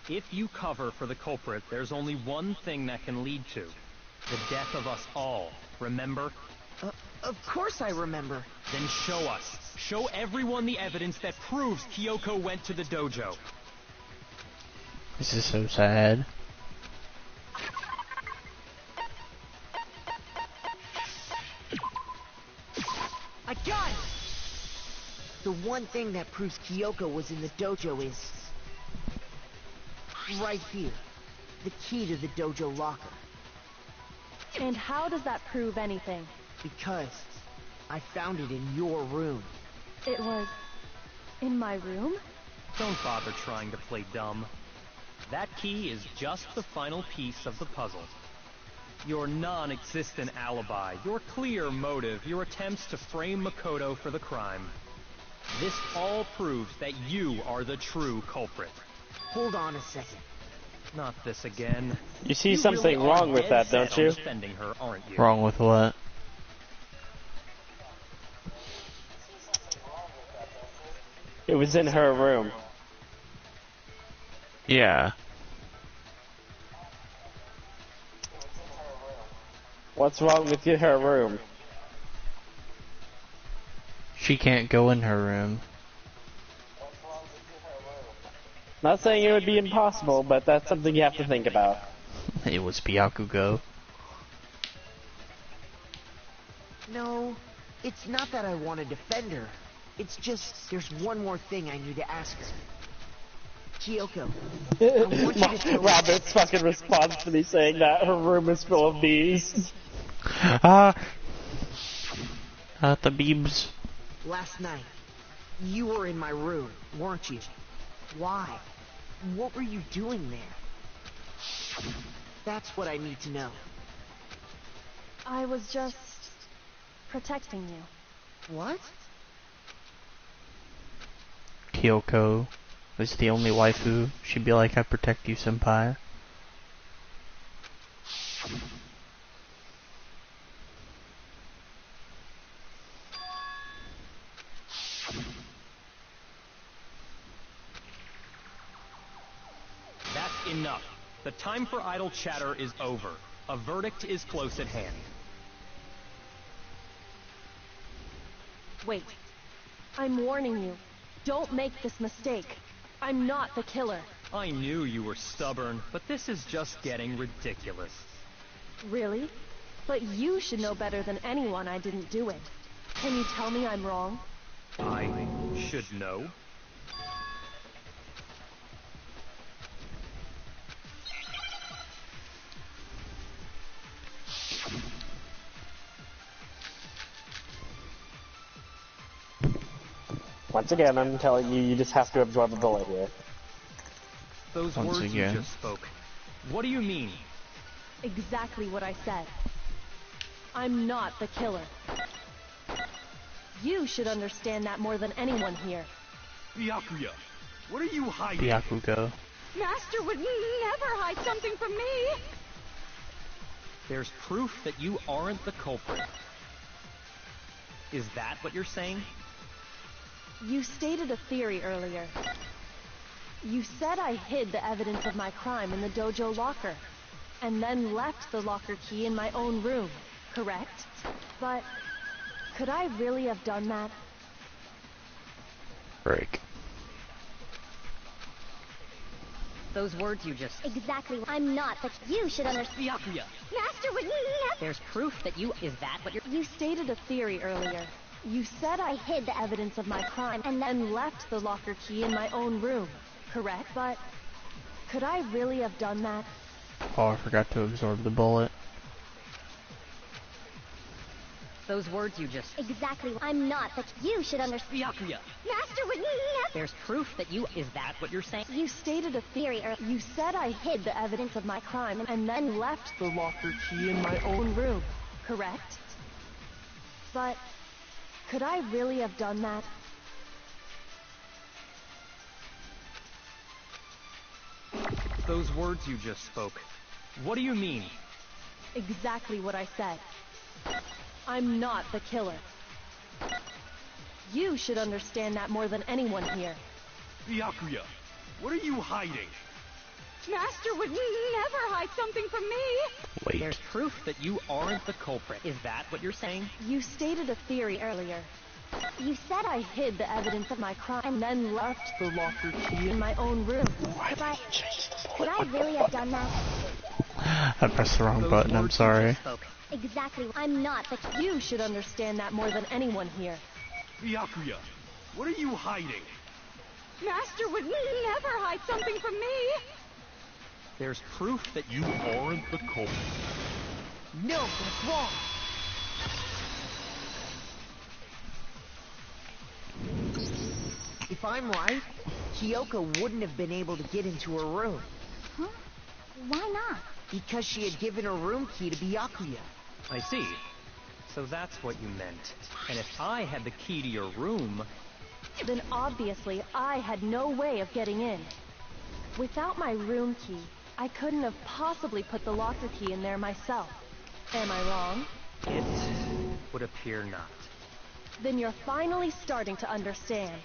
If you cover for the culprit, there's only one thing that can lead to. The death of us all, remember?
Of course I remember.
Then show us. Show everyone the evidence that proves Kyoko went to the dojo.
This is so sad.
I got it! The one thing that proves Kyoko was in the dojo is... right here. The key to the dojo locker.
And how does that prove anything?
Because I found it in your room.
It was in my room?
Don't bother trying to play dumb. That key is just the final piece of the puzzle. Your non-existent alibi, your clear motive, your attempts to frame Makoto for the crime. This all proves that you are the true culprit.
Hold on a second.
Not this again.
You see
You
something
really are
wrong with
dead
that,
set
don't
on
you?
defending her, aren't you?
Wrong with what?
It was in her room.
Yeah.
What's wrong with her room?
She can't go in her room.
Not saying it would be impossible, but that's something you have to think about.
It was Byakugo.
No, it's not that I want to defend her. It's just, there's one more thing I need to ask her. Kyoko, I want you to tell me...
Robert's fucking response to me saying that her room is full of bees.
Not the beebs.
Last night, you were in my room, weren't you? Why? What were you doing there? That's what I need to know.
I was just protecting you.
What?
Kyoko is the only waifu. She'd be like, I protect you, senpai.
That's enough. The time for idle chatter is over. A verdict is close at hand.
Wait. I'm warning you. Don't make this mistake. I'm not the killer.
I knew you were stubborn, but this is just getting ridiculous.
Really? But you should know better than anyone I didn't do it. Can you tell me I'm wrong?
I should know.
Once again, I'm telling you, you just have to absorb a bullet here.
Those
Once
words
again.
you just spoke. What do you mean?
Exactly what I said. I'm not the killer. You should understand that more than anyone here.
Byakuya, what are you hiding?
Byakugo.
Master would never hide something from me.
There's proof that you aren't the culprit. Is that what you're saying?
You stated a theory earlier. You said I hid the evidence of my crime in the dojo locker, and then left the locker key in my own room, correct? But could I really have done that?
Break.
Those words you just...
Exactly. I'm not, but you should understand.
Byakuya,
Master would never...
there's proof that you... Is that what you're...
You stated a theory earlier. You said I hid the evidence of my crime and then left the locker key in my own room, correct? But could I really have done that?
Oh, I forgot to absorb the bullet.
Those words you just...
Exactly. I'm not, but you should understand.
Byakuya,
Master would never...
there's proof that you... Is that what you're saying?
You stated a theory earlier. You said I hid the evidence of my crime and then left the locker key in my own room, correct? But could I really have done that?
Those words you just spoke. What do you mean?
Exactly what I said. I'm not the killer. You should understand that more than anyone here.
Byakuya, what are you hiding?
Master would never hide something from me.
Wait.
There's proof that you aren't the culprit. Is that what you're saying?
You stated a theory earlier. You said I hid the evidence of my crime and then left the locker key in my own room.
But could I really have done that?
I pressed the wrong
Those
button, I'm
words you
sorry.
just spoke.
Exactly. I'm not, but
You should understand that more than anyone here.
Byakuya, what are you hiding?
Master would never hide something from me.
There's proof that you aren't the culprit.
No, that's wrong. If I'm right, Kyoko wouldn't have been able to get into her room.
huh? Why not?
Because she had given her room key to Byakuya.
I see. So that's what you meant. And if I had the key to your room...
Then obviously I had no way of getting in. Without my room key, I couldn't have possibly put the locker key in there myself. Am I wrong?
It would appear not.
Then you're finally starting to understand.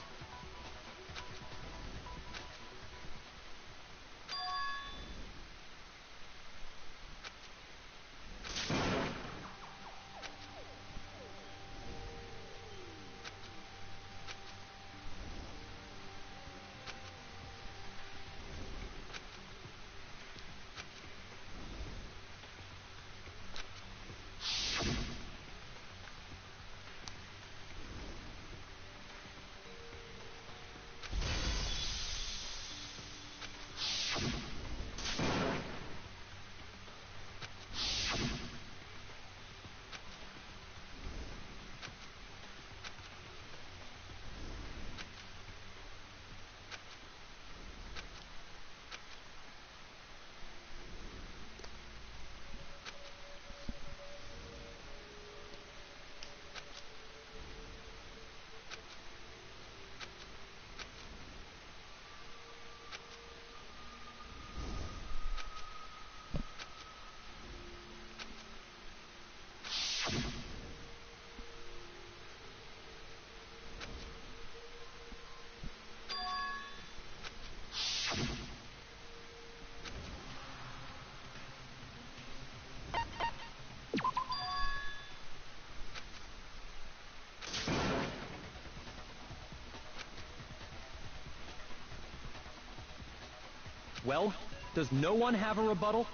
Well, does no one have a rebuttal?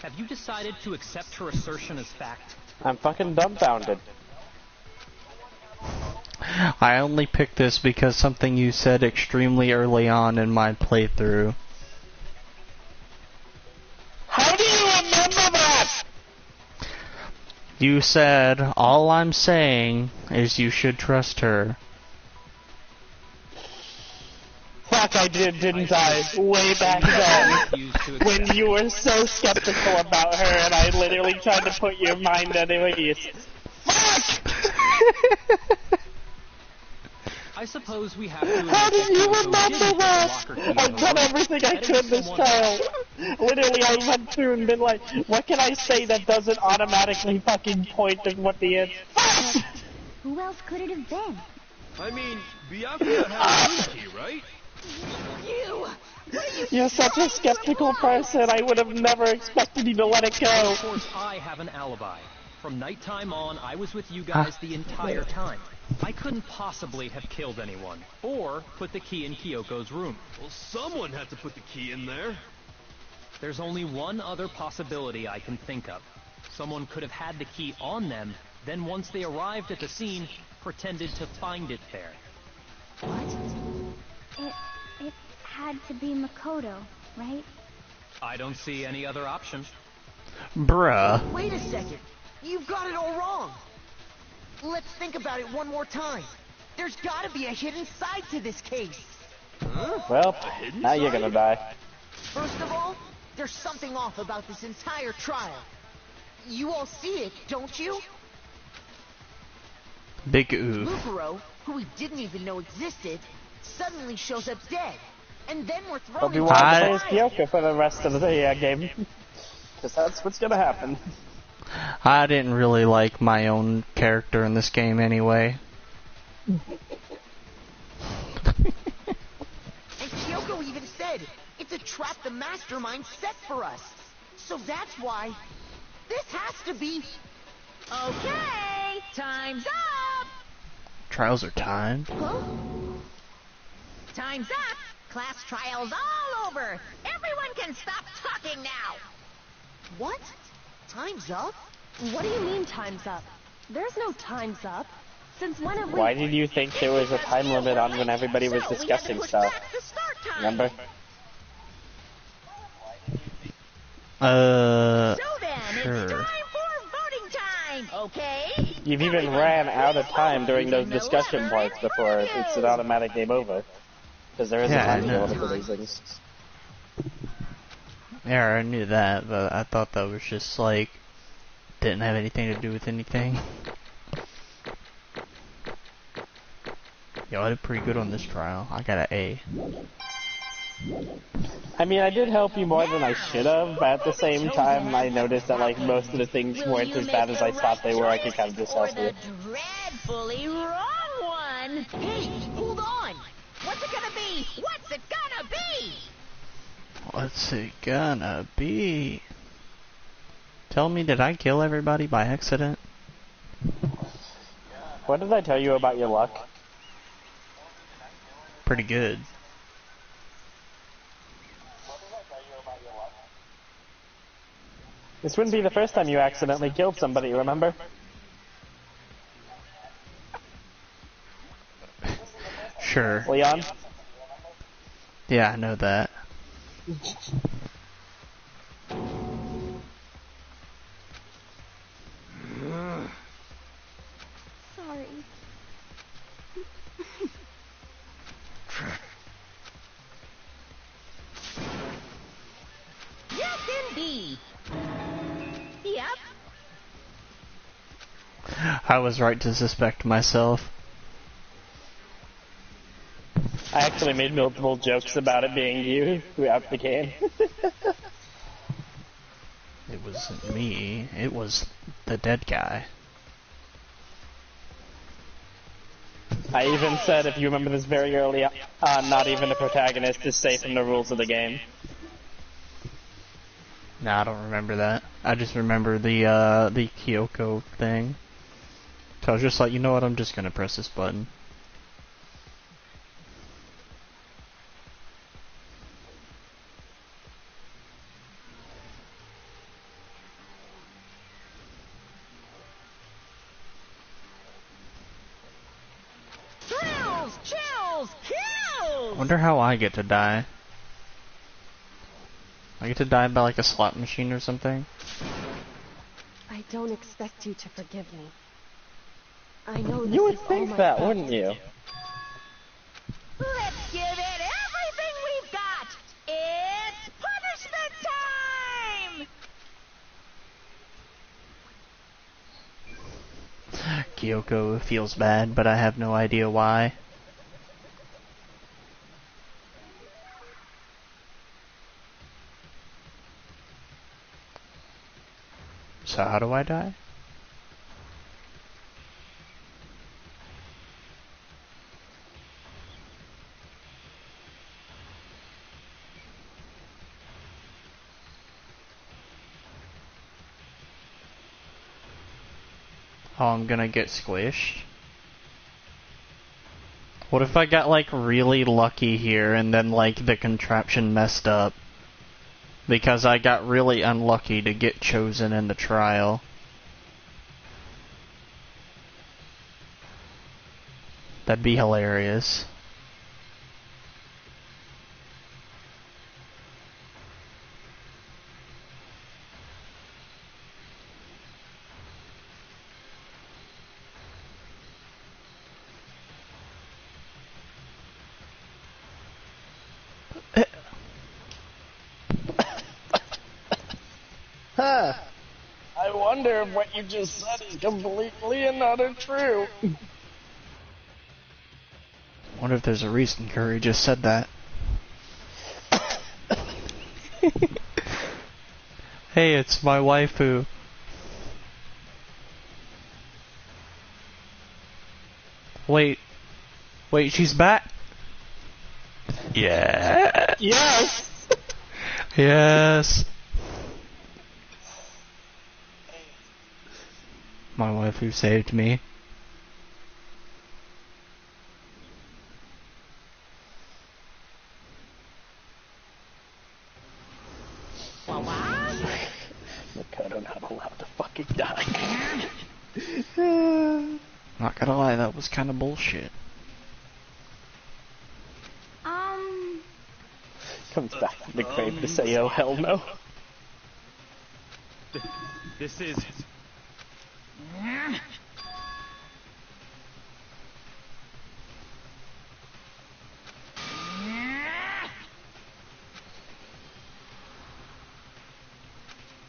Have you decided to accept her assertion as fact?
I'm fucking dumbfounded.
I only picked this because something you said extremely early on in my playthrough.
How do you remember that?
You said, all I'm saying is you should trust her.
Fuck, I did, didn't I? Way back then. When you were so skeptical about her and I literally tried to put your mind at ease. Fuck!
I suppose we have to.
How do you remember that? I've done everything I could this trial. Literally, I went through and been like, what can I say that doesn't automatically fucking point to what the answer? Fuck!
Who else could it have been?
I mean, Byakuya had a key, right?
You're such a skeptical person. I would have never expected you to let it go.
Of course, I have an alibi. From nighttime on, I was with you guys the entire time. I couldn't possibly have killed anyone, or put the key in Kyoko's room.
Well, someone had to put the key in there.
There's only one other possibility I can think of. Someone could have had the key on them, then once they arrived at the scene, pretended to find it there.
What? It had to be Makoto, right?
I don't see any other option.
Bruh.
Wait a second. You've got it all wrong. Let's think about it one more time. There's gotta be a hidden side to this case.
Huh?
Well, now you're gonna die.
First of all, there's something off about this entire trial. You all see it, don't you?
Big oof.
Mukuro, who we didn't even know existed, suddenly shows up dead. And then we're thrown
Hope you
into
want
a
to play as
trial.
Kyoko for the rest of the game. Because that's what's gonna happen.
I didn't really like my own character in this game anyway.
And Kyoko even said, it's a trap the mastermind set for us. So that's why this has to be...
Okay, time's up!
Trials are timed.
Huh?
Time's up! Class trial's all over! Everyone can stop talking now!
What? Time's up?
What do you mean time's up? There's no time's up. Since when have we...
Why did you think there was a time limit on when everybody was discussing stuff? Remember?
So then,
Sure.
it's time for voting time, okay?
You've even ran out of time during those discussion parts before it's an automatic game over. Because there is a
Yeah, I
time
know.
limit for these things.
Yeah, I knew that, but I thought that was just like didn't have anything to do with anything. Yo, I did pretty good on this trial. I got an A.
I mean, I did help you more than I should have, but at the same time, I noticed that like most of the things weren't as bad as I thought they were. I could kind of just help you.
Dreadfully wrong one!
Hey, hold on!
What's it gonna be? What's it gonna be?
What's it gonna be? Tell me, did I kill everybody by accident?
What did I tell you about your luck?
Pretty good.
This wouldn't be the first time you accidentally killed somebody, remember?
Sure.
Leon?
Yeah, I know that.
Sorry.
Yes, indeed. Yep.
I was right to suspect myself.
I actually made multiple jokes about it being you throughout the game.
It wasn't me. It was the dead guy.
I even said, if you remember this very early on, not even the protagonist is safe from the rules of the game.
Nah, I don't remember that. I just remember the Kyoko thing. So I was just like, you know what, I'm just gonna press this button.
Chills! Chills! Kills!
Wonder how I get to die. I get to die by like a slot machine or something.
I don't expect you to forgive me. I know this
You would
is all
think
my
that,
fault.
wouldn't you?
Let's give it everything we've got! It's punishment time!
Kyoko feels bad, but I have no idea why. So how do I die? Oh, I'm gonna get squished. What if I got like really lucky here and then like the contraption messed up? Because I got really unlucky to get chosen in the trial. That'd be hilarious.
Huh. I wonder if what you just said is completely and utter true.
Wonder if there's a reason Kuri just said that. Hey, it's my waifu. Wait, she's back? Yeah.
Yes!
Yes. My waifu saved me.
Makoto not allowed to fucking die.
Not gonna lie, that was kinda bullshit.
Comes back from the grave to say, oh hell no.
This is...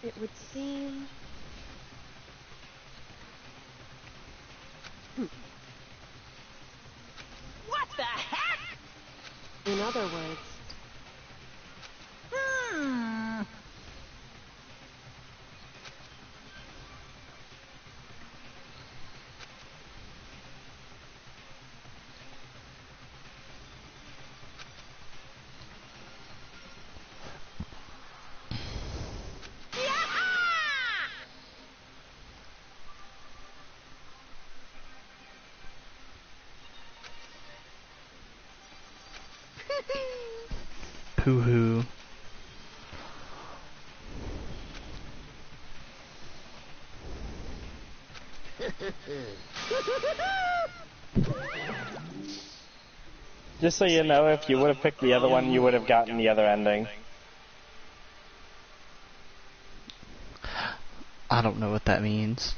It would seem...
What the heck?
In other words,
Pooh-hoo.
Just so you know, if you would have picked the other one, you would have gotten the other ending.
I don't know what that means.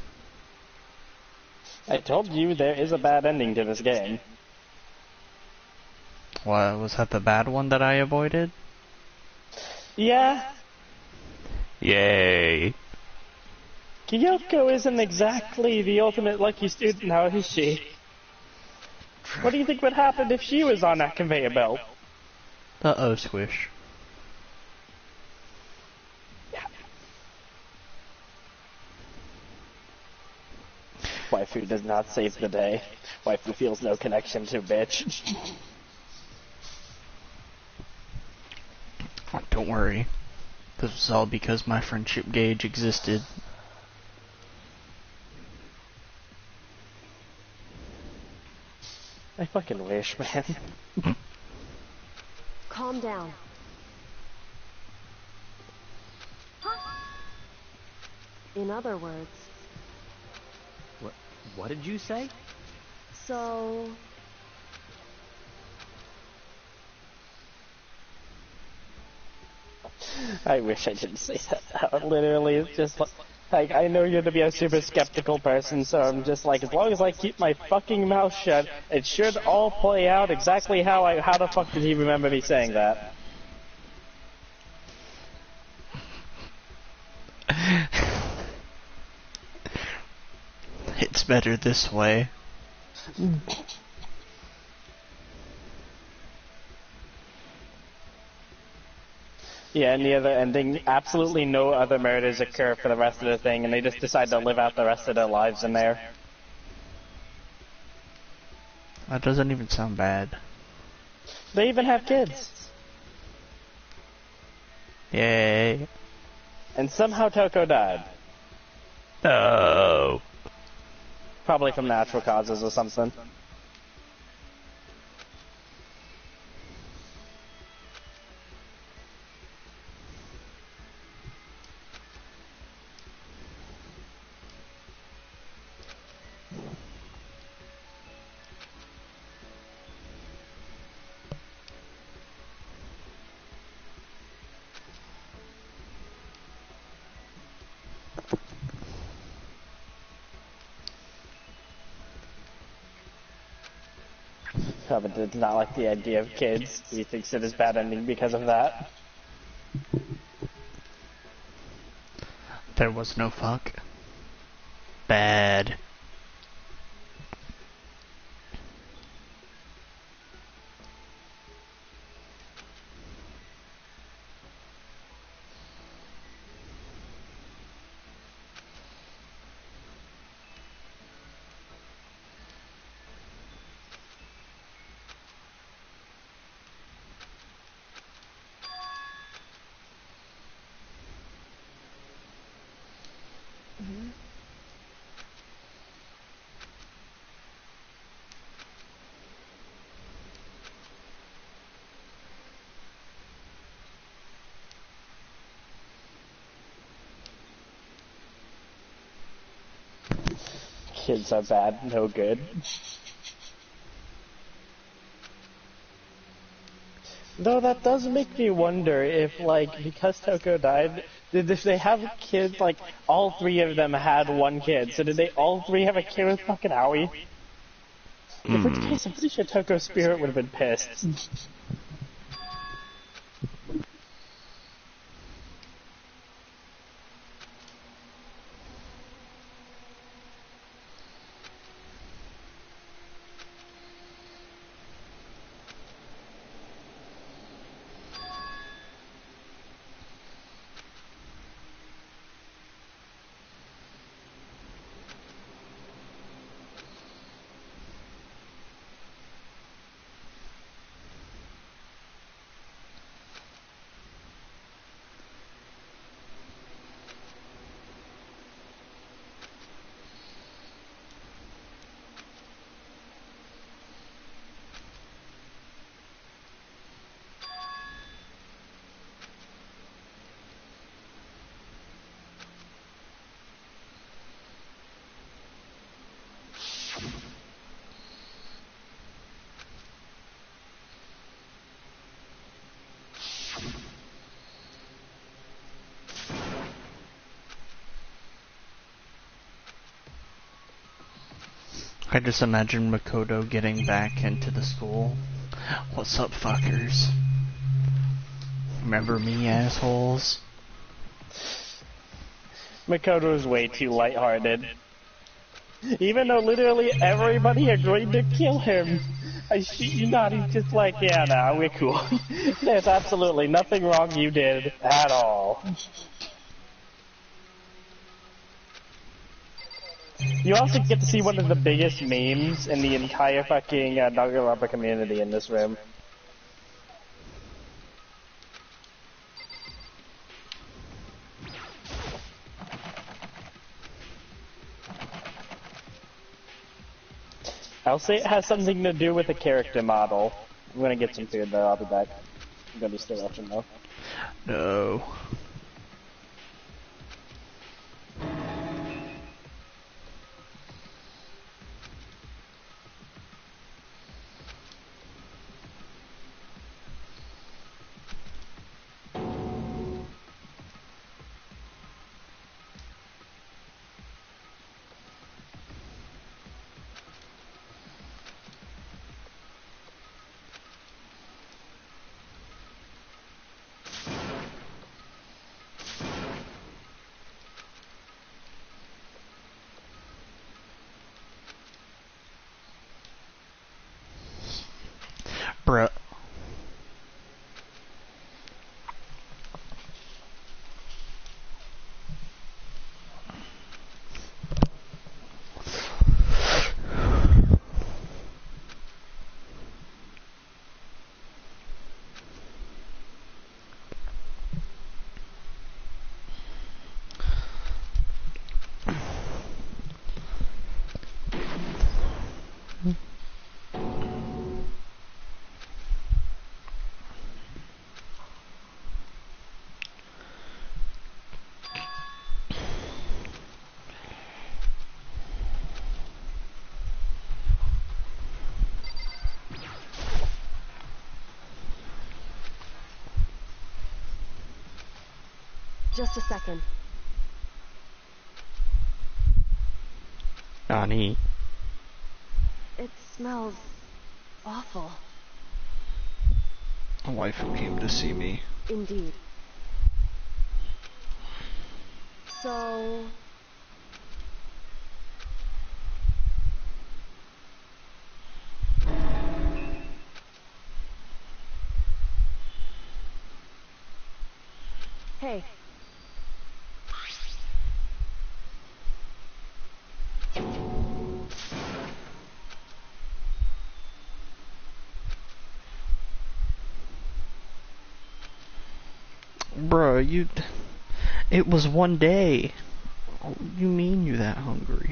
I told you there is a bad ending to this game.
What, was that the bad one that I avoided?
Yeah,
Yay.
Kyoko isn't exactly the ultimate lucky student, now is she? What do you think would happen if she was on that conveyor belt?
Uh-oh, squish.
Waifu does not save the day. Waifu feels no connection to bitch.
Don't worry. This was all because my friendship gauge existed.
I fucking wish, man.
calm down. In other words,
What did you say?
so...
I wish I didn't say that. Literally, it's just like, I know you're to be a super skeptical person, so I'm just like, as long as I keep my fucking mouth shut, it should all play out exactly how the fuck did he remember me saying that?
It's better this way.
Yeah, and the other ending, absolutely no other murders occur for the rest of the thing, and they just decide to live out the rest of their lives in there.
That doesn't even sound bad.
They even have kids.
Yay.
And somehow Toko died.
No.
Probably from natural causes or something. Probably did not like the idea of kids. He thinks it is bad ending because of that.
There was no fuck. Bad.
Kids are bad, no good. Though that does make me wonder if, like, because Toko died, if they have kids, like, all three of them had one kid, so did they all three have a kid with fucking Aoi? If it's the case, I'm pretty sure Toko's spirit would have been pissed.
I just imagine Makoto getting back into the school. What's up, fuckers? Remember me, assholes?
Makoto's way too lighthearted. Even though literally everybody agreed to kill him, I shit you not, he's just like, yeah, nah, we're cool. There's absolutely nothing wrong you did at all. You also get to see one of the biggest memes in the entire fucking Danganronpa community in this room. I'll say it has something to do with the character model. I'm gonna get some food though, I'll be back. I'm gonna be still watching though.
No. Bruh.
Just a second.
Nani?
It smells awful.
A wife who came to see me.
Indeed. So... Hey.
Bro, it was one day. What do you mean you that hungry?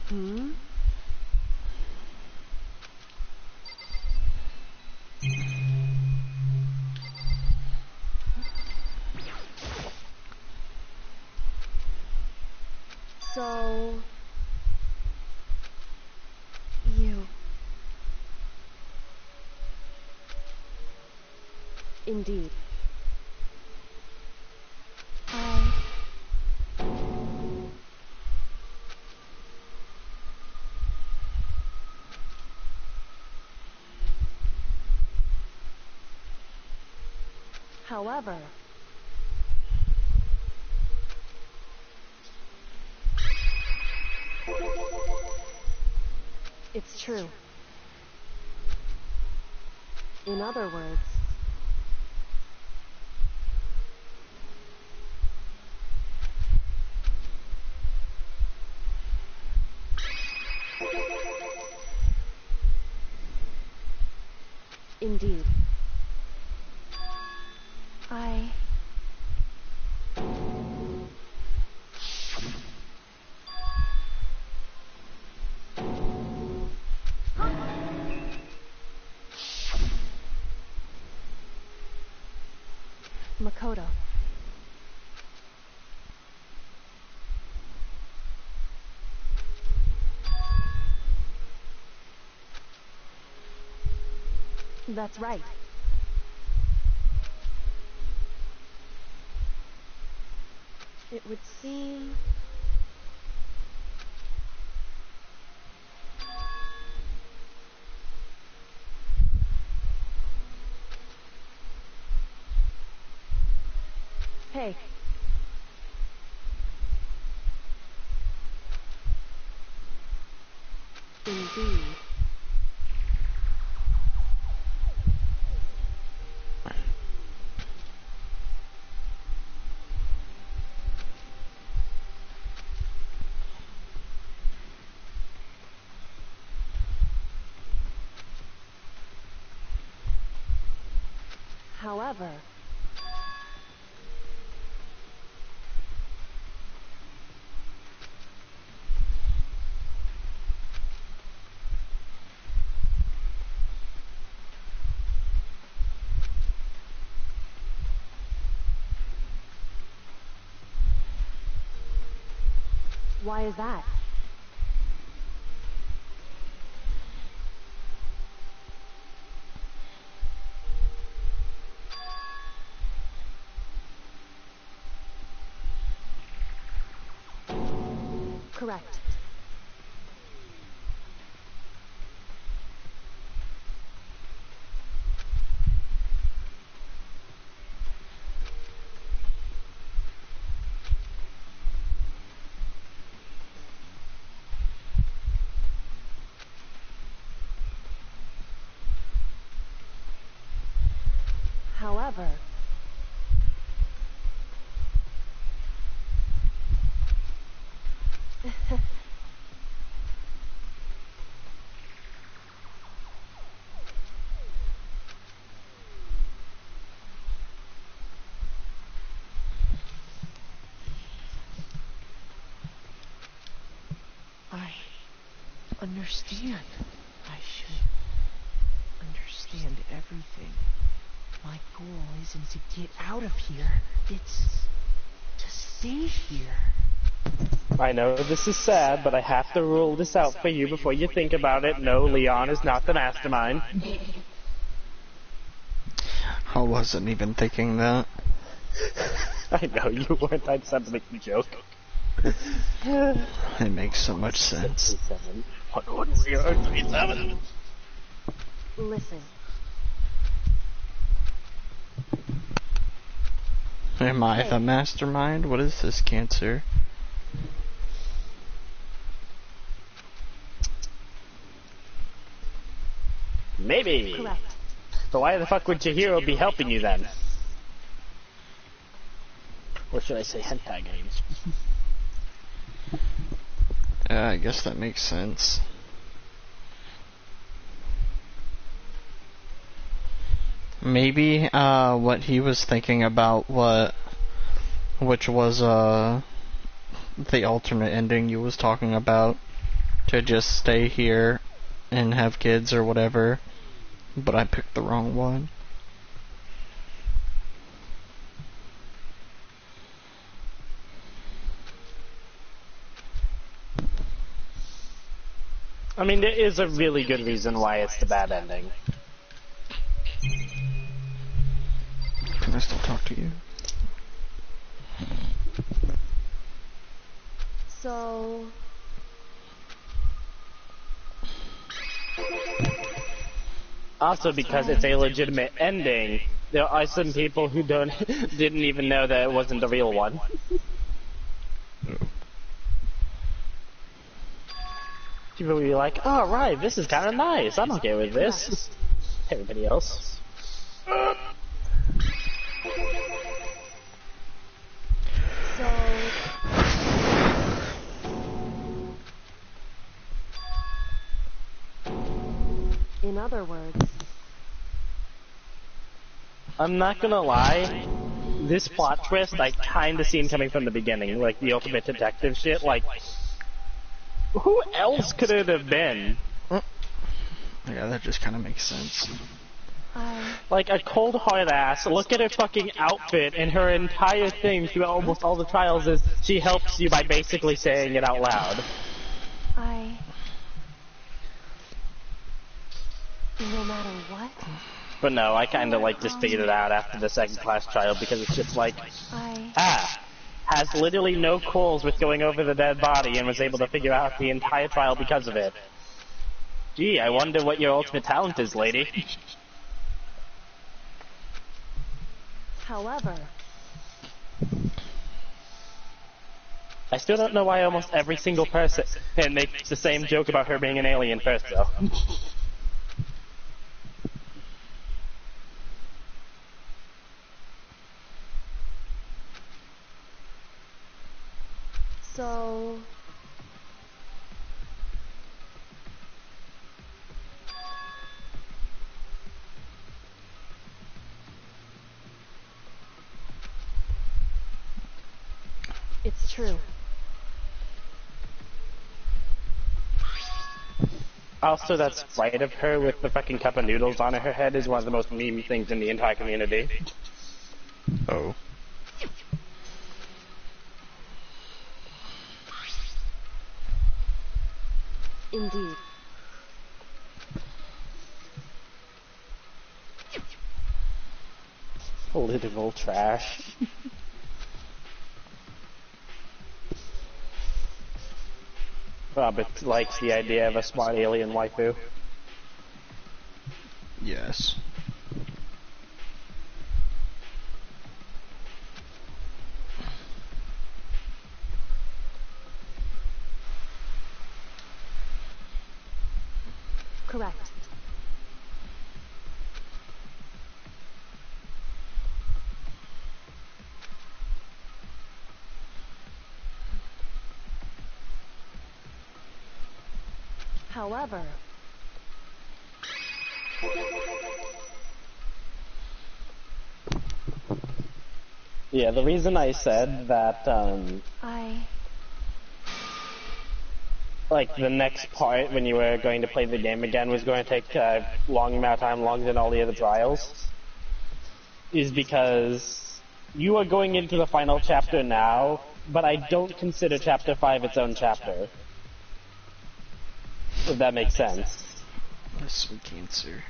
Hmm? So... You... Indeed. However... It's true. In other words... Indeed. Makoto. That's right. It would seem... Hey. Indeed. However... Why is that? Correct. However,
I understand. I should understand everything. My goal isn't to get out of here. It's to stay here.
I know this is sad, but I have to rule this out for you before you think about it. No, Leon is not the mastermind.
I wasn't even thinking that.
I know you weren't. I just had to make the joke.
It makes so much sense.
11037.
listen.
Am I the mastermind? What is this, Cancer?
Maybe.
Correct.
So why the fuck would Chihiro be helping you then? Or should I say hentai games?
I guess that makes sense. Maybe what he was thinking about, which was the alternate ending you was talking about, to just stay here and have kids or whatever, but I picked the wrong one.
I mean, there is a really good reason why it's the bad ending.
Can I still talk to you?
So,
Also, because it's a legitimate ending, there are some people who didn't even know that it wasn't the real one. People will be like, "Oh right, this is kind of nice. I'm okay with this." Everybody else.
so, in other words,
I'm not gonna lie, this plot twist I kinda seen coming from the beginning, like the ultimate detective shit, like, who else could it have been?
Yeah, that just kind of makes sense.
Like a cold hard ass, look at her fucking outfit and her entire thing through almost all the trials is she helps you by basically saying it out loud.
no matter what,
But no, I kinda like just figured it out after the second class trial because it's just like, has literally no qualms with going over the dead body and was able to figure out the entire trial because of it. Gee, I wonder what your ultimate talent is, lady.
however,
I still don't know why almost every single person makes the same joke about her being an alien first, though.
so, it's true.
Also, that sprite of her with the fucking cup of noodles on her head is one of the most meme things in the entire community.
Oh.
Indeed.
Literal trash. Robert likes the idea of a smart alien waifu.
Yes.
Correct. However,
Yeah, the reason I said that, like, the next part, when you were going to play the game again, was going to take a long amount of time, longer than all the other trials, is because you are going into the final chapter now, but I don't consider Chapter 5 its own chapter. If that makes sense.
That's sweet cancer.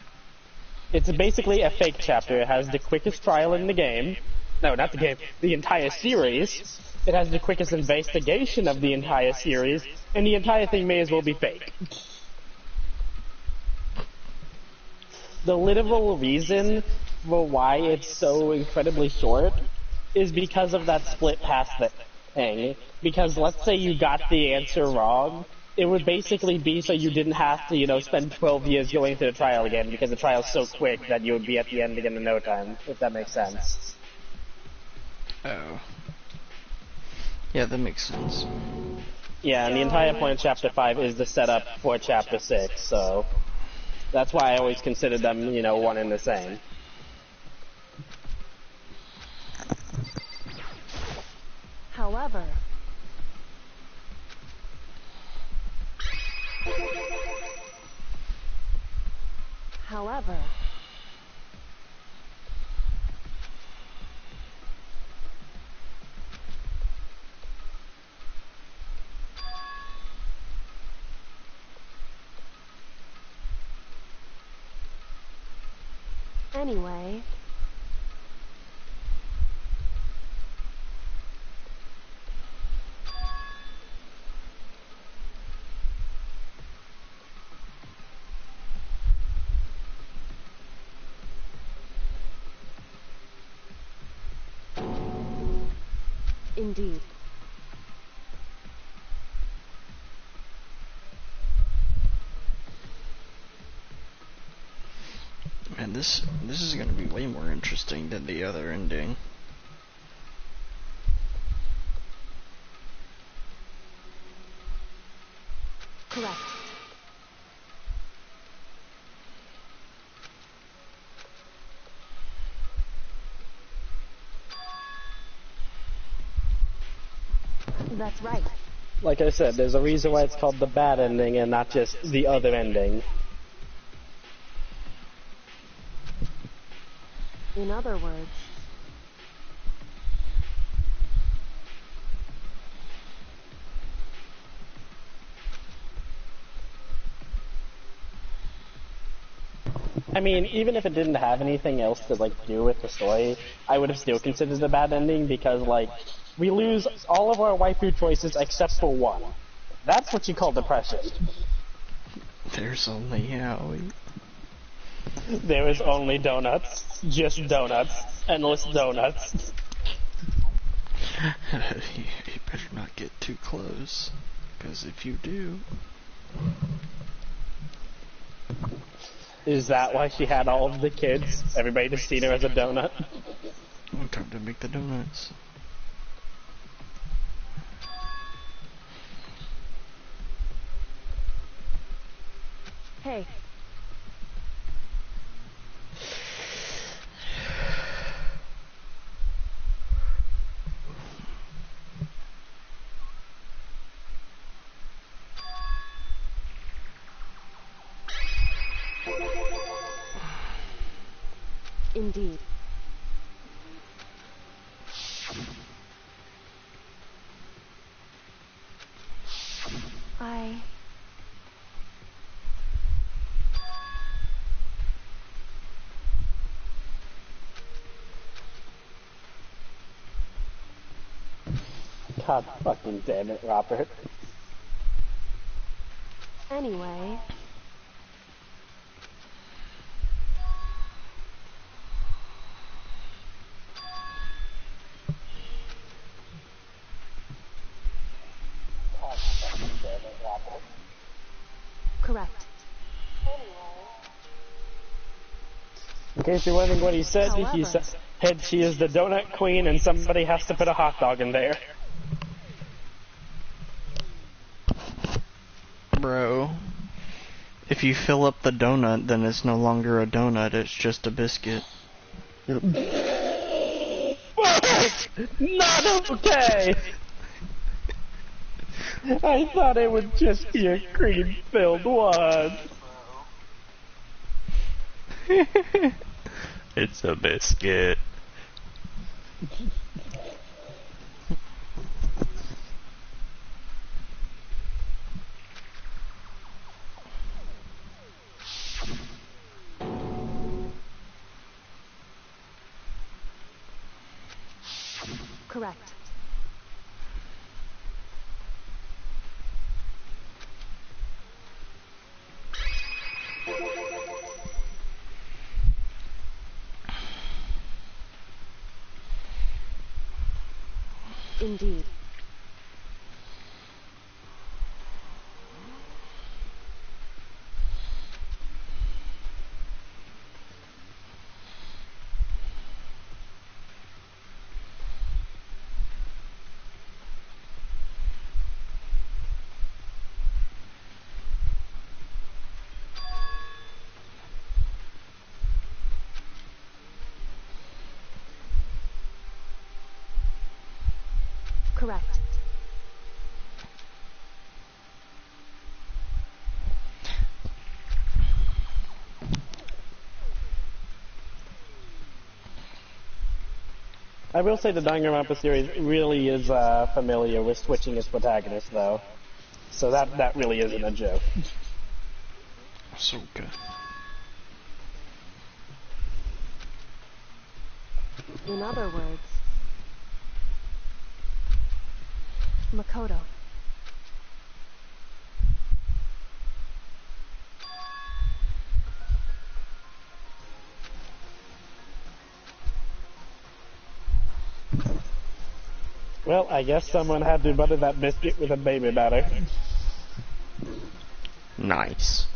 It's basically a fake chapter. It has the quickest trial in the game. No, not the game. The entire series. It has the quickest investigation of the entire series, and the entire thing may as well be fake. The literal reason for why it's so incredibly short is because of that split pass thing. Because let's say you got the answer wrong, it would basically be so you didn't have to, spend 12 years going through the trial again, because the trial's so quick that you would be at the end again in no time, if that makes sense.
Oh. Yeah, that makes sense.
Yeah, and the entire point of Chapter 5 is the setup for Chapter 6, so that's why I always consider them, one and the same.
however, however, anyway, indeed.
Man, this is gonna be way more interesting than the other ending.
Correct. That's right.
Like I said, there's a reason why it's called the bad ending and not just the other ending.
In other words,
I mean, even if it didn't have anything else to, do with the story, I would have still considered it a bad ending because, we lose all of our waifu choices except for one. That's what you call depression.
There's only Howie.
There is only donuts. Just donuts. Endless donuts.
You better not get too close, because if you do...
Is that why she had all of the kids? Everybody just seen her as a donut?
Time to make the donuts.
hey, indeed.
God fucking damn it, Robert.
Anyway, correct.
In case you're wondering what he said she is the donut queen and somebody has to put a hot dog in there.
Bro. If you fill up the donut, then it's no longer a donut, it's just a biscuit.
What? Not okay! I thought it would just be a cream-filled one.
It's a biscuit.
Correct. Indeed. Correct.
I will say the Danganronpa series really is familiar with switching its protagonist, though. So that really isn't a joke.
So good.
In other words, Makoto.
Well, I guess someone had to butter that biscuit with a baby batter.
Nice.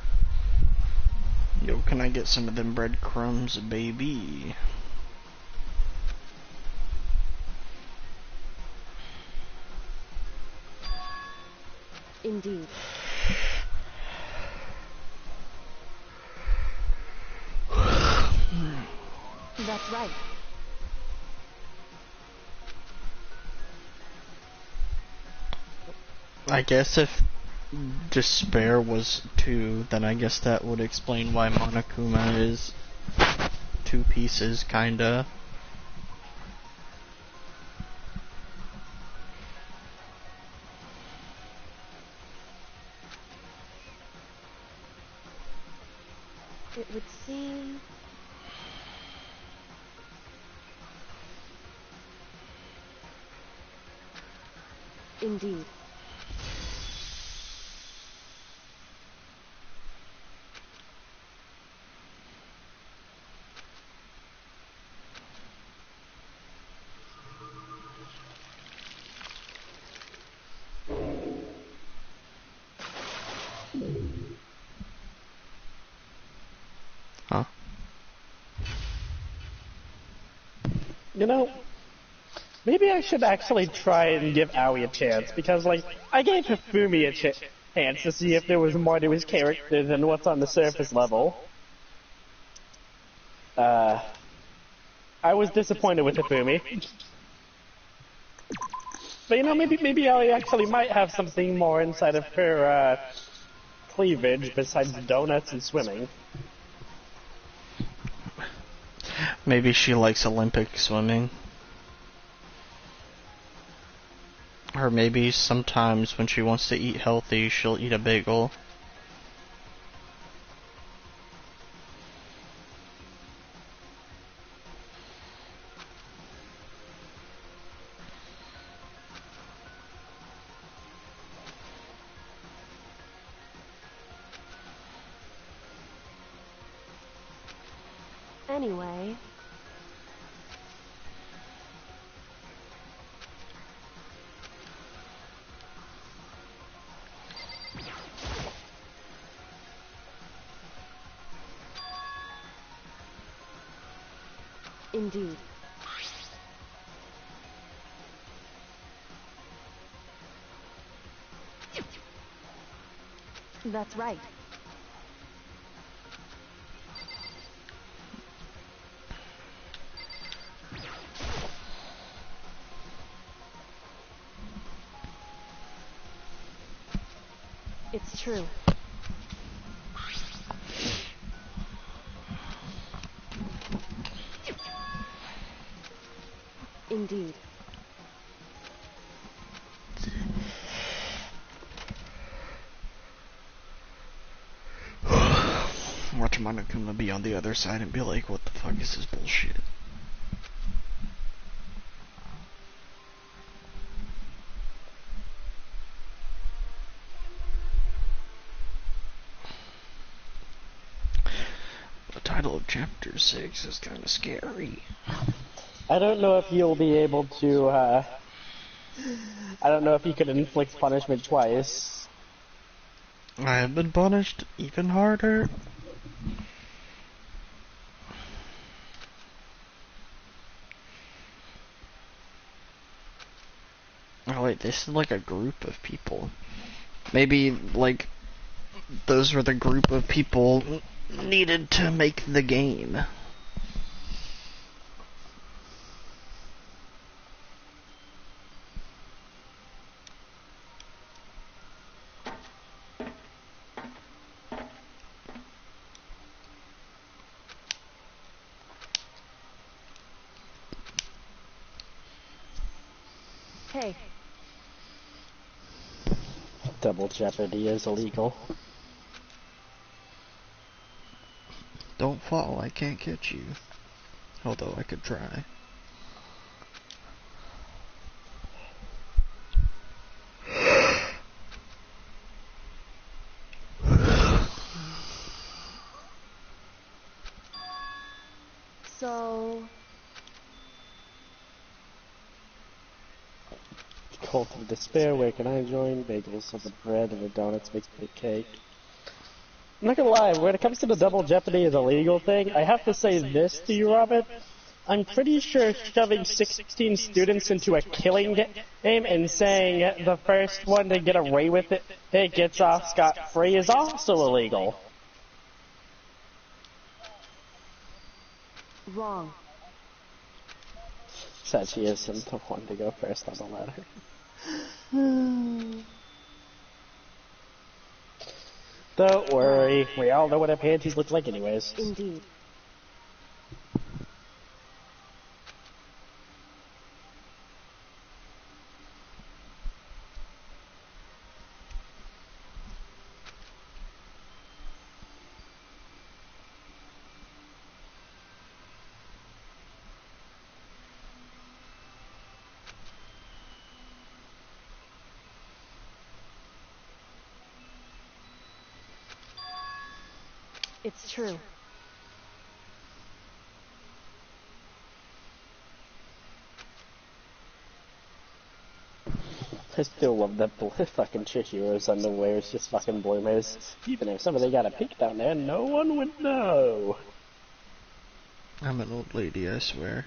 Yo, can I get some of them breadcrumbs, baby?
Indeed. That's right.
I guess if despair was 2, then I guess that would explain why Monokuma is 2 pieces, kinda.
It would seem... Indeed.
Huh?
You know, maybe I should actually try and give Aoi a chance, because, like, I gave Hifumi a chance to see if there was more to his character than what's on the surface level. I was disappointed with Hifumi. But, you know, maybe Aoi actually might have something more inside of her, cleavage besides donuts and swimming.
Maybe she likes Olympic swimming. Or maybe sometimes when she wants to eat healthy, she'll eat a bagel.
Anyway... Indeed. That's right. It's true. Indeed.
Watch mine gonna be on the other side and be like, what the fuck is this bullshit? The title of chapter 6 is kinda scary.
I don't know if you'll be able to, I don't know if you could inflict punishment twice.
I have been punished even harder. Oh wait, this is like a group of people. Maybe, like, those were the group of people needed to make the game.
Hey,
Double jeopardy is illegal.
Don't fall, I can't get you. Although I could try.
so...
Cult of Despair, where can I join? Bagels over bread and the donuts makes me a cake. I'm not gonna lie, when it comes to the double jeopardy is a legal thing, I have to say this to you, Robert. I'm pretty sure shoving 16 students into a killing game and saying the first one to get away with it gets off scot-free is also illegal.
wrong.
Said she isn't the one to go first on the ladder. Don't worry, we all know what her panties look like anyways.
Indeed. It's true.
I still love that fucking chick heroes underwear. It's just fucking bloomers. Even if somebody got a peek down there, no one would know.
I'm an old lady, I swear.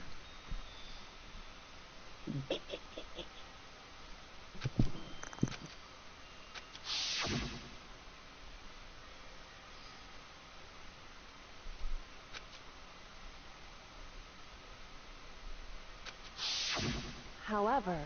However,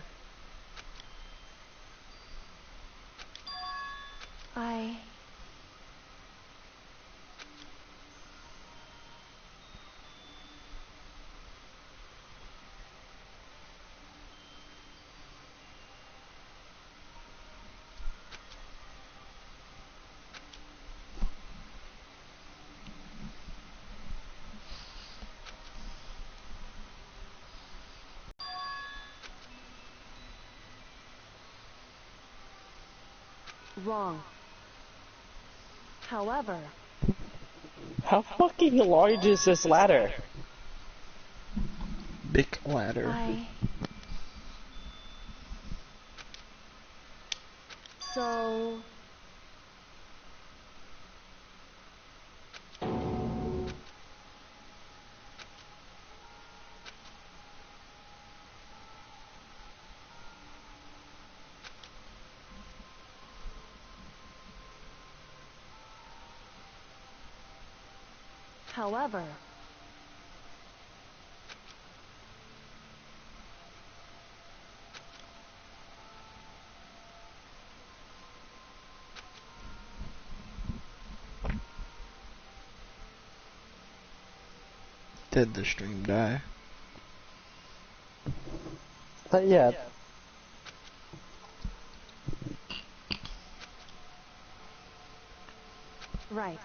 wrong. However,
How fucking large is this ladder?
Big ladder.
So... However,
Did the stream die?
Not yet.
Right.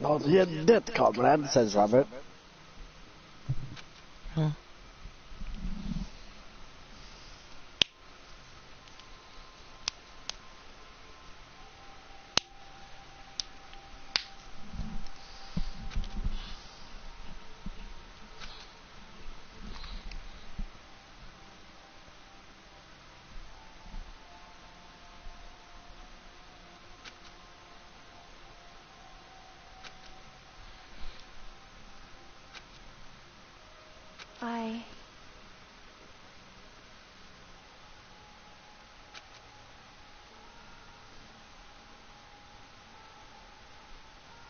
Not yet dead, comrade, says Robert.
Huh.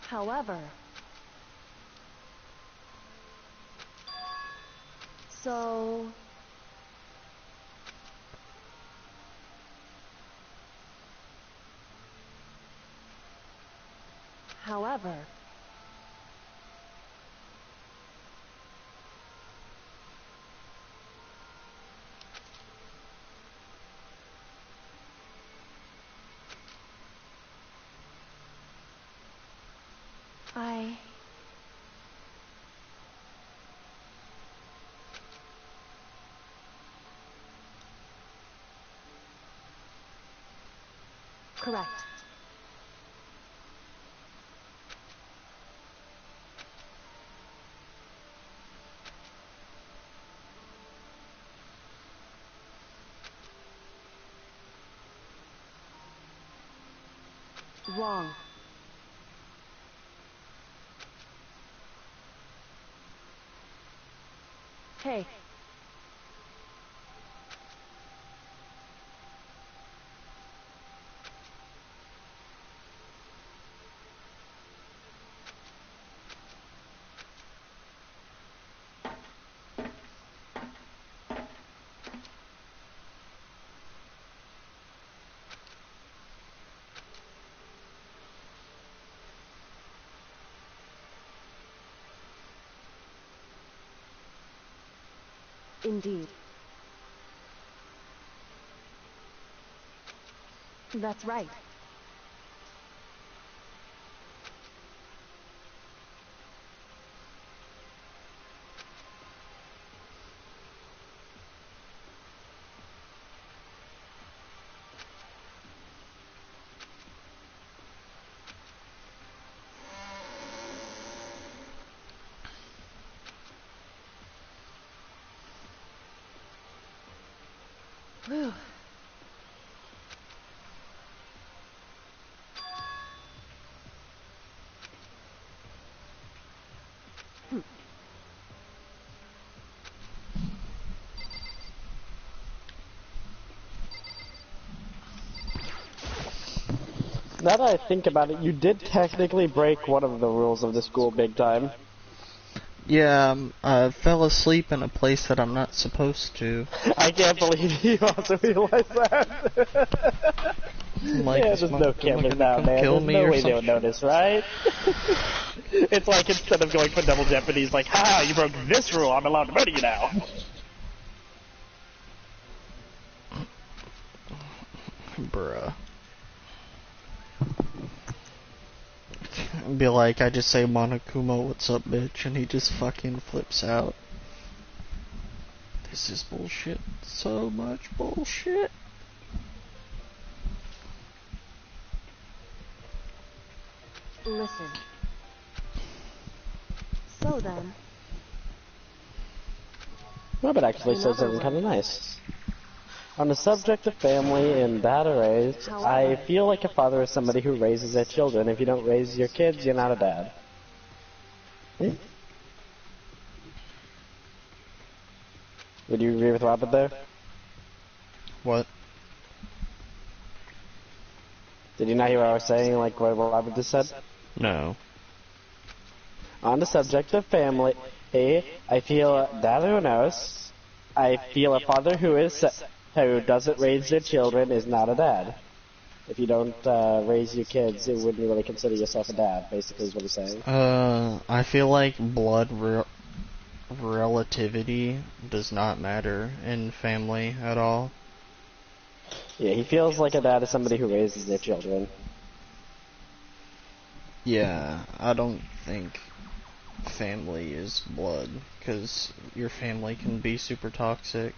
However, so however, correct. Wrong. Hey. Indeed. That's right. Whew.
Now that I think about it, you did technically break one of the rules of the school big time.
Yeah, I fell asleep in a place that I'm not supposed to.
I can't believe you also realized that.
Like,
yeah, there's no cameras down there. There's no way they would notice, right? It's like instead of going for double jeopardy, it's like, ha, you broke this rule, I'm allowed to murder you now.
Bruh. Be like, I just say Monokuma, what's up, bitch, and he just fucking flips out. This is bullshit. So much bullshit.
Listen. So then...
Robert actually said something kind of nice. On the subject of family and dad raised, I feel like a father is somebody who raises their children. If you don't raise your kids, you're not a dad. Would you agree with Robert there?
What?
Did you not hear what I was saying, like what Robert just said?
No.
On the subject of family, I feel a dad who knows. I feel a father who doesn't raise their children is not a dad. If you don't raise your kids, you wouldn't really consider yourself a dad, basically is what he's saying.
I feel like blood relativity does not matter in family at all.
Yeah, he feels like a dad is somebody who raises their children.
Yeah, I don't think family is blood, because your family can be super toxic.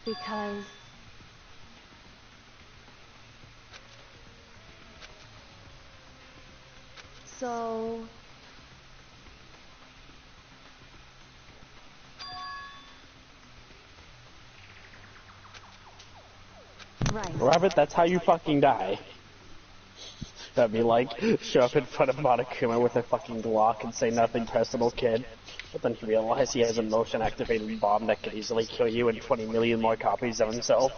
Because... So... Right.
Robert, that's how you fucking die. That'd be like, show up in front of Monokuma with a fucking Glock and say nothing personal, kid. But then he realizes he has a motion-activated bomb that could easily kill you and 20 million more copies of himself.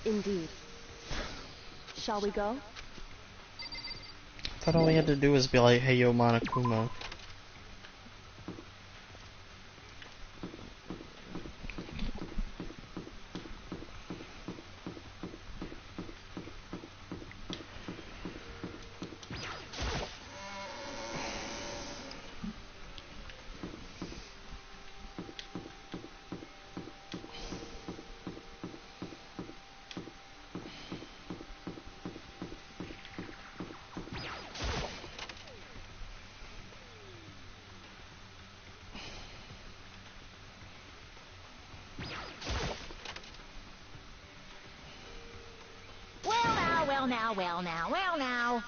Indeed. Shall we go?
I thought all we had to do was be like, hey yo Monokuma.
Well now.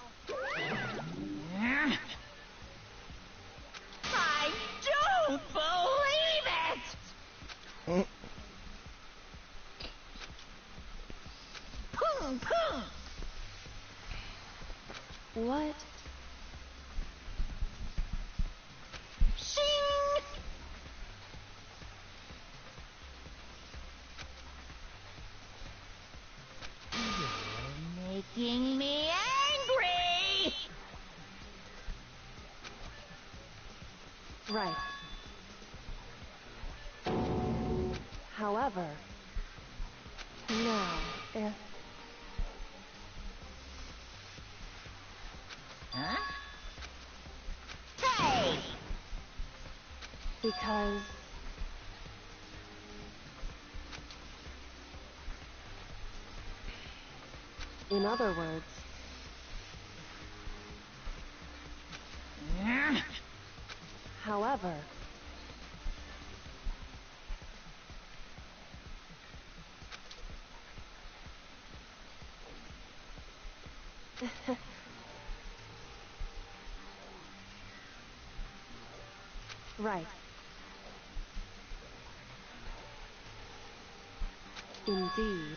I don't believe it!
What?
Shing! You're making me angry!
Right. However, now, if...
Huh? Hey!
Because... In other words... However... Right. Indeed.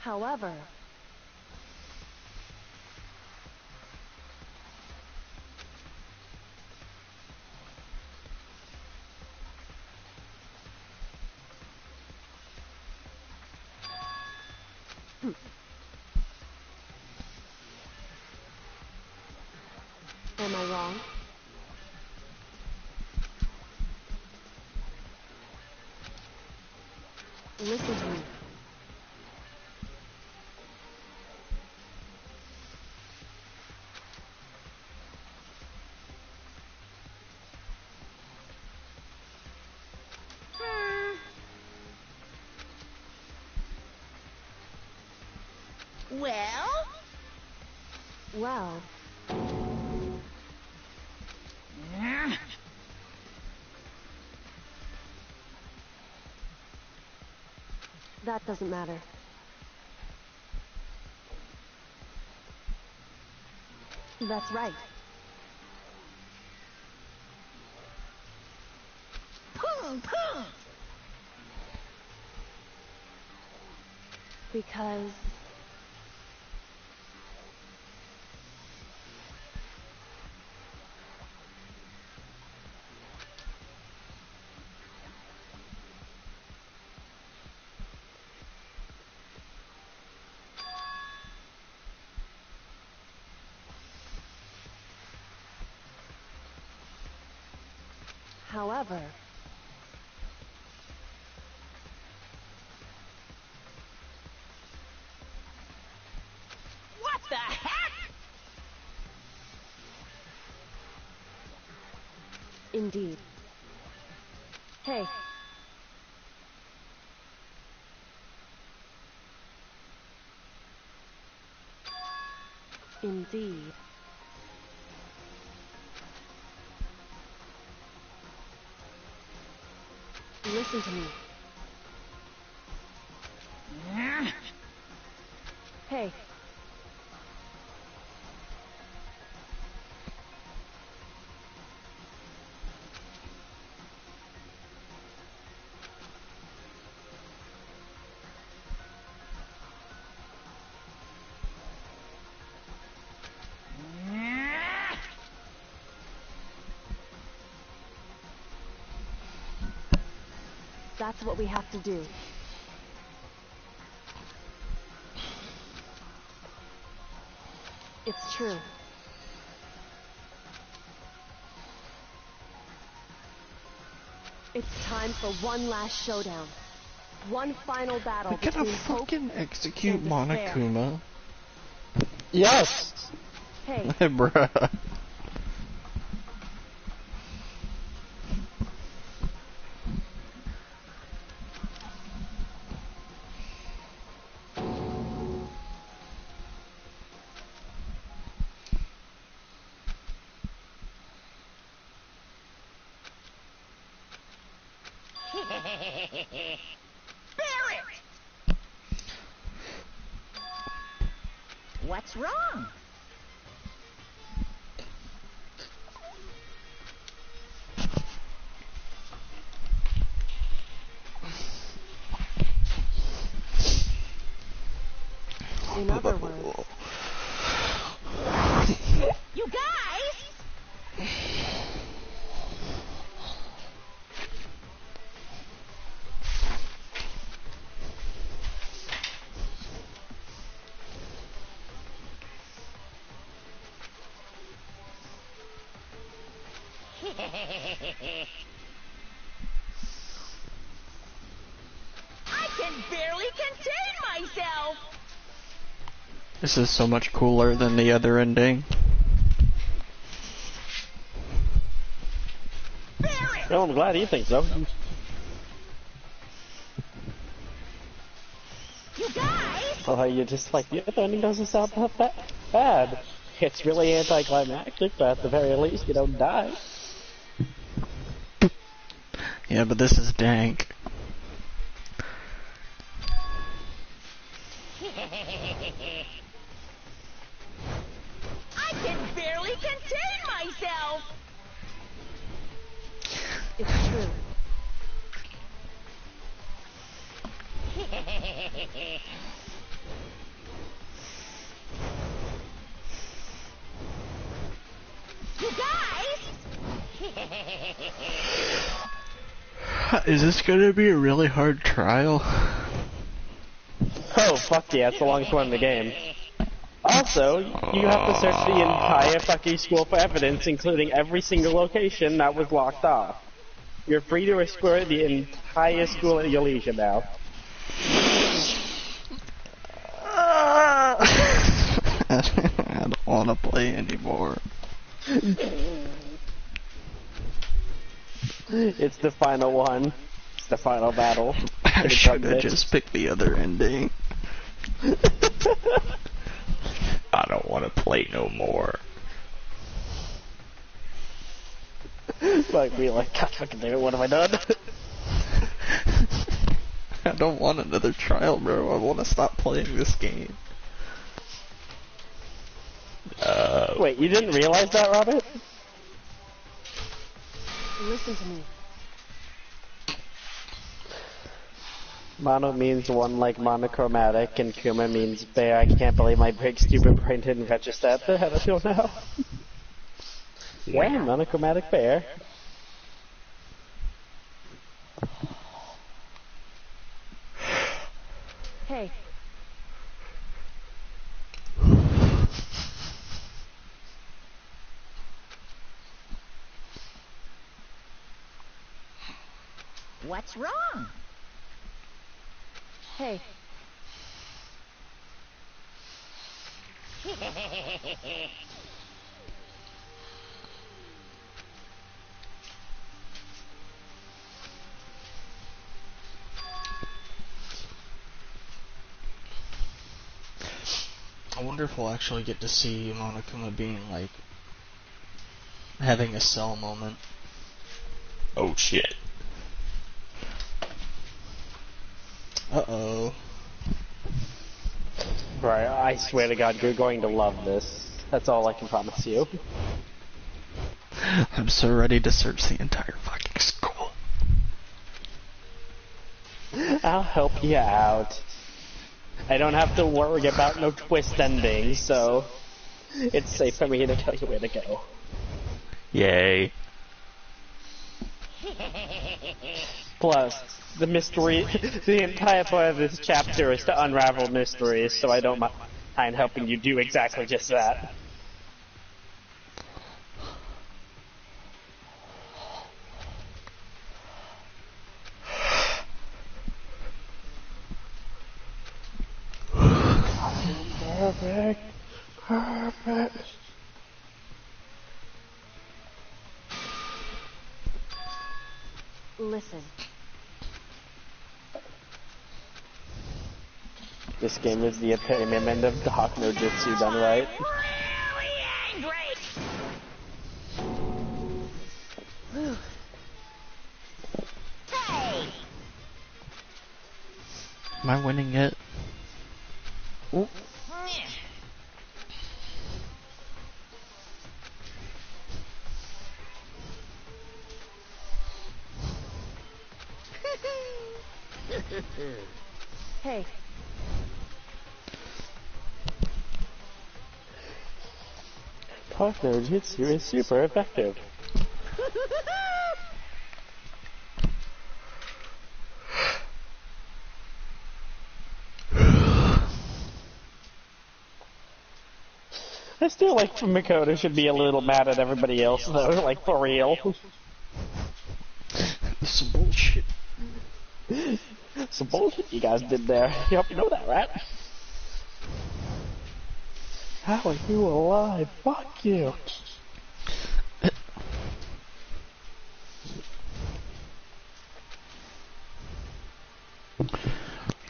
However... Am I wrong? Listen to me.
Well?
Well... That doesn't matter. That's right. Because... However...
What the heck?
Indeed. Hey. Indeed. Listen to me. Hey. That's what we have to do. It's true. It's time for one last showdown. One final battle
We're gonna
between hope
fucking execute
and despair.
Monokuma.
Yes!
Hey,
Bruh.
Barrett! What's wrong?
in other words,
You guys! I can barely contain myself!
This is so much cooler than the other ending.
Well, I'm glad you think so.
You guys!
Although you're just like, the other ending doesn't sound that bad. It's really anticlimactic, but at the very least, you don't die.
Yeah, but this is dank.
I can barely contain myself!
it's true.
You guys!
Is this gonna be a really hard trial?
Oh, fuck yeah, it's the longest one in the game. Also, you have to search the entire fucking school for evidence, including every single location that was locked off. You're free to explore the entire school at your leisure now.
I don't want to play anymore.
It's the final one. It's the final battle.
I should have just picked the other ending. I don't want to play no more.
Like, be like, God fucking damn it, what have I done?
I don't want another trial, bro. I want to stop playing this game.
Wait, you didn't realize that, Robert?
Listen to me.
Mono means one like monochromatic, and Kuma means bear. I can't believe my big stupid brain didn't register that until now. Yeah, monochromatic bear.
Hey.
What's wrong?
Hey.
I wonder if we'll actually get to see Monokuma being like having a cell moment.
Oh shit.
Uh-oh.
Right, I swear to God, you're going to love this. That's all I can promise you.
I'm so ready to search the entire fucking school.
I'll help you out. I don't have to worry about no twist endings, so it's safe for me to tell you where to go.
Yay.
Plus, the mystery, the entire point of this chapter is to unravel mysteries, so I don't mind helping you do exactly just that. Perfect. Perfect.
Listen.
This game is the epitome of Dark no Jutsu done right.
Really angry. Hey!
Am I winning it?
Ooh.
Hey.
Dark no Jutsu is super effective. I still like Makoto should be a little mad at everybody else though, like for real.
Some bullshit.
Some bullshit you guys did there. You hope you know that, right? How are you alive? Fuck you.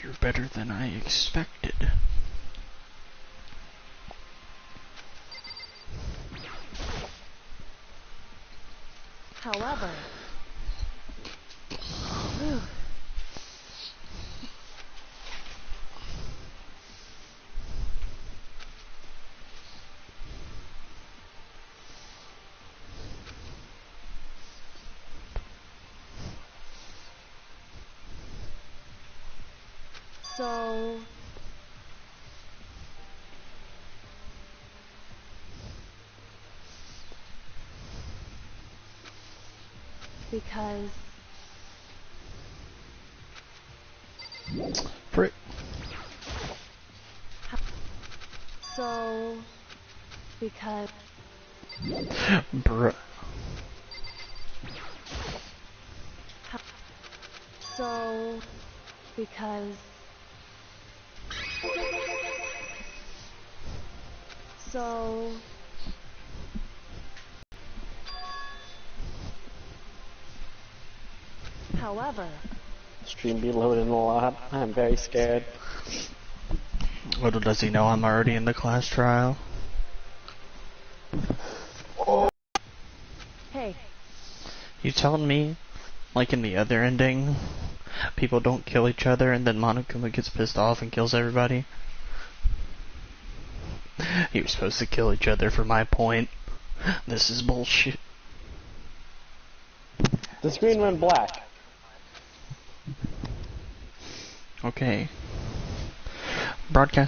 You're better than I expected.
However. So... Because...
Frick.
So... Because...
Bruh.
So... Because... So... However...
Stream be loading a lot. I'm very scared.
Little does he know I'm already in the class trial.
Hey.
You telling me, like in the other ending, people don't kill each other and then Monokuma gets pissed off and kills everybody. You're supposed to kill each other for my point. This is bullshit.
The screen went black.
Okay. Broadcast